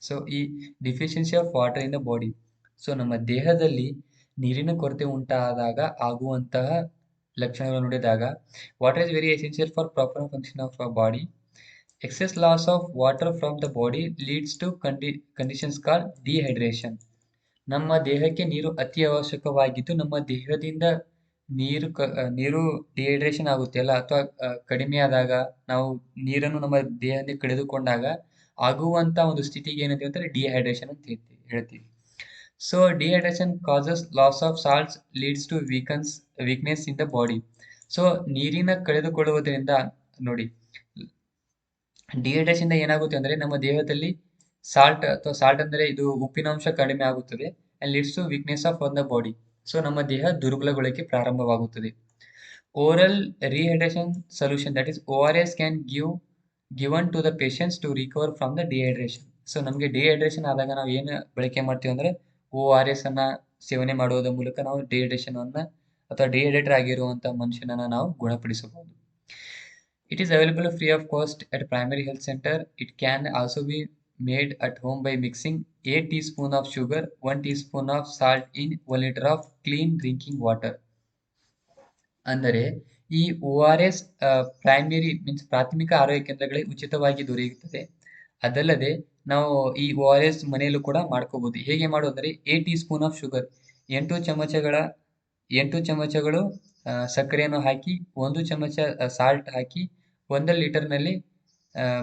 ಸೊ ಈ deficiency of water in the body. So ನಮ್ಮ ದೇಹದಲ್ಲಿ ನೀರಿನ ಕೊರತೆ ಉಂಟಾದಾಗ ಆಗುವಂತಹ ಲಕ್ಷಣಗಳು ನೋಡಿದಾಗ water is very essential for proper function of a body. Excess loss of water from the body leads to conditions called dehydration. ನಮ್ಮ ದೇಹಕ್ಕೆ ನೀರು ಅತಿ ಅವಶ್ಯಕವಾಗಿದ್ದು ನಮ್ಮ ದೇಹದಿಂದ ನೀರು ಡಿಹೈಡ್ರೇಷನ್ ಆಗುತ್ತೆ ಅಲ್ಲ, ಅಥವಾ ಕಡಿಮೆ ಆದಾಗ ನಾವು ನೀರನ್ನು ನಮ್ಮ ದೇಹದಿಂದ ಕಳೆದುಕೊಂಡಾಗ ಆಗುವಂತ ಒಂದು ಸ್ಥಿತಿಗೆ ಏನಂತೀವಿ ಅಂದ್ರೆ ಡಿಹೈಡ್ರೇಷನ್ ಅಂತ ಹೇಳ್ತೀವಿ. So dehydration causes loss of salts leads to weakness in the body. So ನೀರಿನ ಕಳೆದುಕೊಳ್ಳುವುದರಿಂದ ನೋಡಿ, ಡಿಹೈಡ್ರೇಷನ್ ಏನಾಗುತ್ತೆ ಅಂದ್ರೆ ನಮ್ಮ ದೇಹದಲ್ಲಿ ಸಾಲ್ಟ್ ಅಥವಾ ಸಾಲ್ಟ್ ಅಂದರೆ ಇದು ಉಪ್ಪಿನಾಂಶ ಕಡಿಮೆ ಆಗುತ್ತದೆ and leads to weakness of on the body. So ನಮ್ಮ ದೇಹ ದುರ್ಬಲಗೊಳ್ಳಕ್ಕೆ ಪ್ರಾರಂಭವಾಗುತ್ತದೆ. Oral rehydration solution, that is ORS, can given to the patients to recover from the dehydration. So ನಮಗೆ ಡಿಹೈಡ್ರೇಷನ್ ಆದಾಗ ನಾವು ಏನು ಬಳಕೆ ಮಾಡ್ತೀವಿ ಅಂದರೆ ORS ಅನ್ನ ಸೇವನೆ ಮಾಡುವುದರ ಮೂಲಕ ನಾವು ಡಿಹೈಡ್ರೇಷನ್ ಅನ್ನ ಅಥವಾ ಡಿಹೈಡ್ರೇಟರ್ ಆಗಿರುವಂತಹ ಮನುಷ್ಯನನ್ನ ನಾವು ಗುಣಪಡಿಸಬಹುದು. It is available free of cost at primary health center. It can also be made at home by mixing 8 teaspoon of sugar, 1 teaspoon of salt in 1 liter of clean drinking water. ಅಂದರೆ ಈ ORS primary means ಪ್ರಾಥಮಿಕ ಆರೋಗ್ಯ ಕೇಂದ್ರಗಳಿಗೆ ಉಚಿತವಾಗಿ ದೊರೆಯುತ್ತದೆ. ಅದಲ್ಲದೆ ನಾವು ಈ ORS ಮನೆಯಲ್ಲೂ ಕೂಡ ಮಾಡ್ಕೋಬಹುದು. ಹೇಗೆ ಮಾಡೋದಂದ್ರೆ 8 ಟೀ ಸ್ಪೂನ್ ಆಫ್ ಶುಗರ್, 8 ಚಮಚಗಳು ಸಕ್ಕರೆಯನ್ನು ಹಾಕಿ 1 ಚಮಚ ಸಾಲ್ಟ್ ಹಾಕಿ 1 ಲೀಟರ್ನಲ್ಲಿ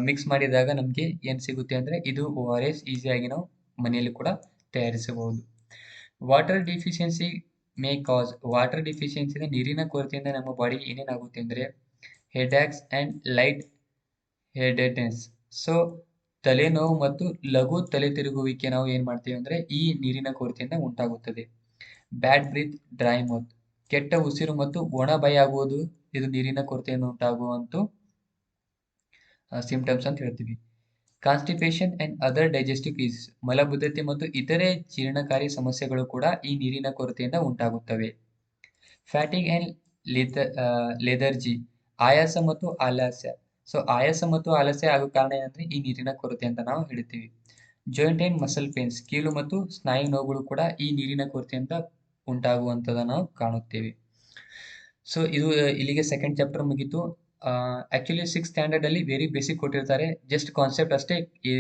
ಮಿಕ್ಸ್ ಮಾಡಿದಾಗ ನಮಗೆ ಏನು ಸಿಗುತ್ತೆ ಅಂದರೆ ಇದು ORS ಈಸಿಯಾಗಿ ನಾವು ಮನೆಯಲ್ಲಿ ಕೂಡ ತಯಾರಿಸಬಹುದು. ವಾಟರ್ ಡಿಫಿಷಿಯನ್ಸಿ ಮೇ ಕಾಸ್, ವಾಟರ್ ಡಿಫಿಷಿಯನ್ಸಿ ನೀರಿನ ಕೊರತೆಯಿಂದ ನಮ್ಮ ಬಾಡಿಗೆ ಏನೇನಾಗುತ್ತೆ ಅಂದರೆ ಹೆಡ್ಯಾಕ್ಸ್ ಆ್ಯಂಡ್ ಲೈಟ್ ಹೆಡೆಡ್ನೆಸ್. ಸೊ ತಲೆನೋವು ಮತ್ತು ಲಘು ತಲೆ ತಿರುಗುವಿಕೆ ನಾವು ಏನು ಮಾಡ್ತೀವಿ ಅಂದರೆ ಈ ನೀರಿನ ಕೊರತೆಯಿಂದ ಉಂಟಾಗುತ್ತದೆ. ಬ್ಯಾಡ್ ಬ್ರೀತ್, ಡ್ರೈ ಮೌತ್, ಕೆಟ್ಟ ಉಸಿರು ಮತ್ತು ಒಣ ಬಾಯಿ ಆಗುವುದು ಇದು ನೀರಿನ ಕೊರತೆಯಿಂದ ಉಂಟಾಗುವಂಥ ಸಿಂಪ್ಟಮ್ಸ್ ಅಂತ ಹೇಳ್ತೀವಿ. Constipation and other digestive disease, ಮಲಬದ್ಧತೆ ಮತ್ತು ಇತರೆ ಜೀರ್ಣಕಾರಿ ಸಮಸ್ಯೆಗಳು ಕೂಡ ಈ ನೀರಿನ ಕೊರತೆಯಿಂದ ಉಂಟಾಗುತ್ತವೆ. ಫ್ಯಾಟಿಗ್ ಅಂಡ್ ಲೆಥರ್ಜಿ, ಆಯಾಸ ಮತ್ತು ಆಲಸ್ಯ. ಸೊ ಆಯಾಸ ಮತ್ತು ಆಲಸ್ಯ ಆಗೋ ಕಾರಣ ಏನಂದ್ರೆ ಈ ನೀರಿನ ಕೊರತೆ ಅಂತ ನಾವು ಹೇಳ್ತೀವಿ. ಜಾಯಿಂಟ್ ಅಂಡ್ ಮಸಲ್ ಪೇನ್ಸ್, ಕೀಲು ಮತ್ತು ಸ್ನಾಯು ನೋವುಗಳು ಕೂಡ ಈ ನೀರಿನ ಕೊರತೆಯಿಂದ ಉಂಟಾಗುವಂಥದ್ದನ್ನು ನಾವು ಕಾಣುತ್ತೇವೆ. ಸೊ ಇದು ಇಲ್ಲಿಗೆ ಸೆಕೆಂಡ್ ಚಾಪ್ಟರ್ ಮುಗೀತು. ಆಕ್ಚುಲಿ 6th ಸ್ಟ್ಯಾಂಡರ್ಡ್ ಅಲ್ಲಿ ವೆರಿ ಬೇಸಿಕ್ ಕೊಟ್ಟಿರ್ತಾರೆ, ಜಸ್ಟ್ ಕಾನ್ಸೆಪ್ಟ್ ಅಷ್ಟೇ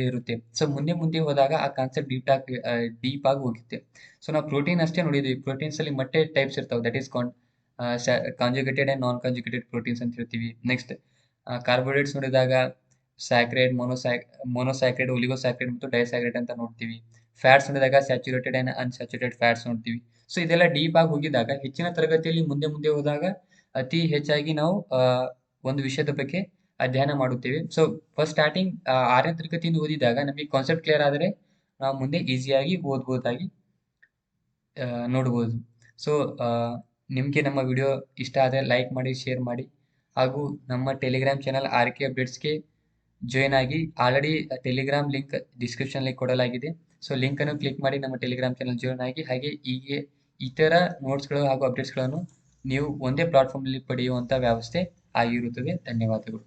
ಇರುತ್ತೆ. ಸೊ ಮುಂದೆ ಹೋದಾಗ ಆ ಕಾನ್ಸೆಪ್ಟ್ ಡೀಪ್ ಆಗಿ ಹೋಗುತ್ತೆ. ಸೊ ನಾವು ಪ್ರೋಟೀನ್ ಅಷ್ಟೇ ನೋಡಿದ್ವಿ. ಪ್ರೋಟೀನ್ಸ್ ಅಲ್ಲಿ ಮತ್ತೆ ಟೈಪ್ಸ್ ಇರ್ತಾವೆ, that is conjugated and non conjugated proteins ಅಂತ ಹೇಳ್ತೀವಿ. ನೆಕ್ಸ್ಟ್ ಕಾರ್ಬೋಹೈಡ್ರೇಟ್ಸ್ ನೋಡಿದಾಗ ಸ್ಯಾಕ್ರೈಡ್, ಮೊನೋಸ್ಯಾಕ್ರೈಡ್, ಒಲಿಗೋಸ್ಯಾಕ್ರೈಡ್ ಮತ್ತು ಡೈಸ್ಯಾಕ್ರೈಡ್ ಅಂತ ನೋಡ್ತೀವಿ. ಫ್ಯಾಟ್ಸ್ ನೋಡಿದಾಗ ಸ್ಯಾಚುರೇಟೆಡ್ ಅಂಡ್ ಅನ್ಸ್ಯಾಚುರೇಟೆಡ್ ಫ್ಯಾಟ್ಸ್ ನೋಡ್ತೀವಿ. ಸೊ ಇದೆಲ್ಲ ಡೀಪ್ ಆಗಿ ಹೋಗಿದಾಗ ಹೆಚ್ಚಿನ ತರಗತಿಯಲ್ಲಿ ಮುಂದೆ ಹೋದಾಗ ಅತಿ ಹೆಚ್ಚಾಗಿ ನಾವು ಒಂದು ವಿಷಯದ ಬಗ್ಗೆ ಅಧ್ಯಯನ ಮಾಡುತ್ತೇವೆ. ಸೊ ಫಸ್ಟ್ ಸ್ಟಾರ್ಟಿಂಗ್ 6ನೇ ತರಗತಿಯಿಂದ ಓದಿದಾಗ ನಮಗೆ ಕಾನ್ಸೆಪ್ಟ್ ಕ್ಲಿಯರ್ ಆದರೆ ನಾವು ಮುಂದೆ ಈಸಿಯಾಗಿ ಓದ್ಬೋದಾಗಿ ನೋಡ್ಬೋದು. ಸೊ ನಿಮಗೆ ನಮ್ಮ ವಿಡಿಯೋ ಇಷ್ಟ ಆದರೆ ಲೈಕ್ ಮಾಡಿ, ಶೇರ್ ಮಾಡಿ, ಹಾಗೂ ನಮ್ಮ ಟೆಲಿಗ್ರಾಮ್ ಚಾನಲ್ RK ಅಪ್ಡೇಟ್ಸ್ಗೆ ಜಾಯ್ನ್ ಆಗಿ. ಆಲ್ರೆಡಿ ಟೆಲಿಗ್ರಾಮ್ ಲಿಂಕ್ ಡಿಸ್ಕ್ರಿಪ್ಷನ್ಲಿ ಕೊಡಲಾಗಿದೆ. ಸೊ ಲಿಂಕನ್ನು ಕ್ಲಿಕ್ ಮಾಡಿ ನಮ್ಮ ಟೆಲಿಗ್ರಾಮ್ ಚಾನಲ್ ಜಾಯ್ನ್ ಆಗಿ. ಹಾಗೆ ಹೀಗೆ ಇತರ ನೋಟ್ಸ್ಗಳು ಹಾಗೂ ಅಪ್ಡೇಟ್ಸ್ಗಳನ್ನು ನೀವು ಒಂದೇ ಪ್ಲಾಟ್ಫಾರ್ಮ್ನಲ್ಲಿ ಪಡೆಯುವಂಥ ವ್ಯವಸ್ಥೆ ಆಗಿರುತ್ತದೆ. ಧನ್ಯವಾದಗಳು.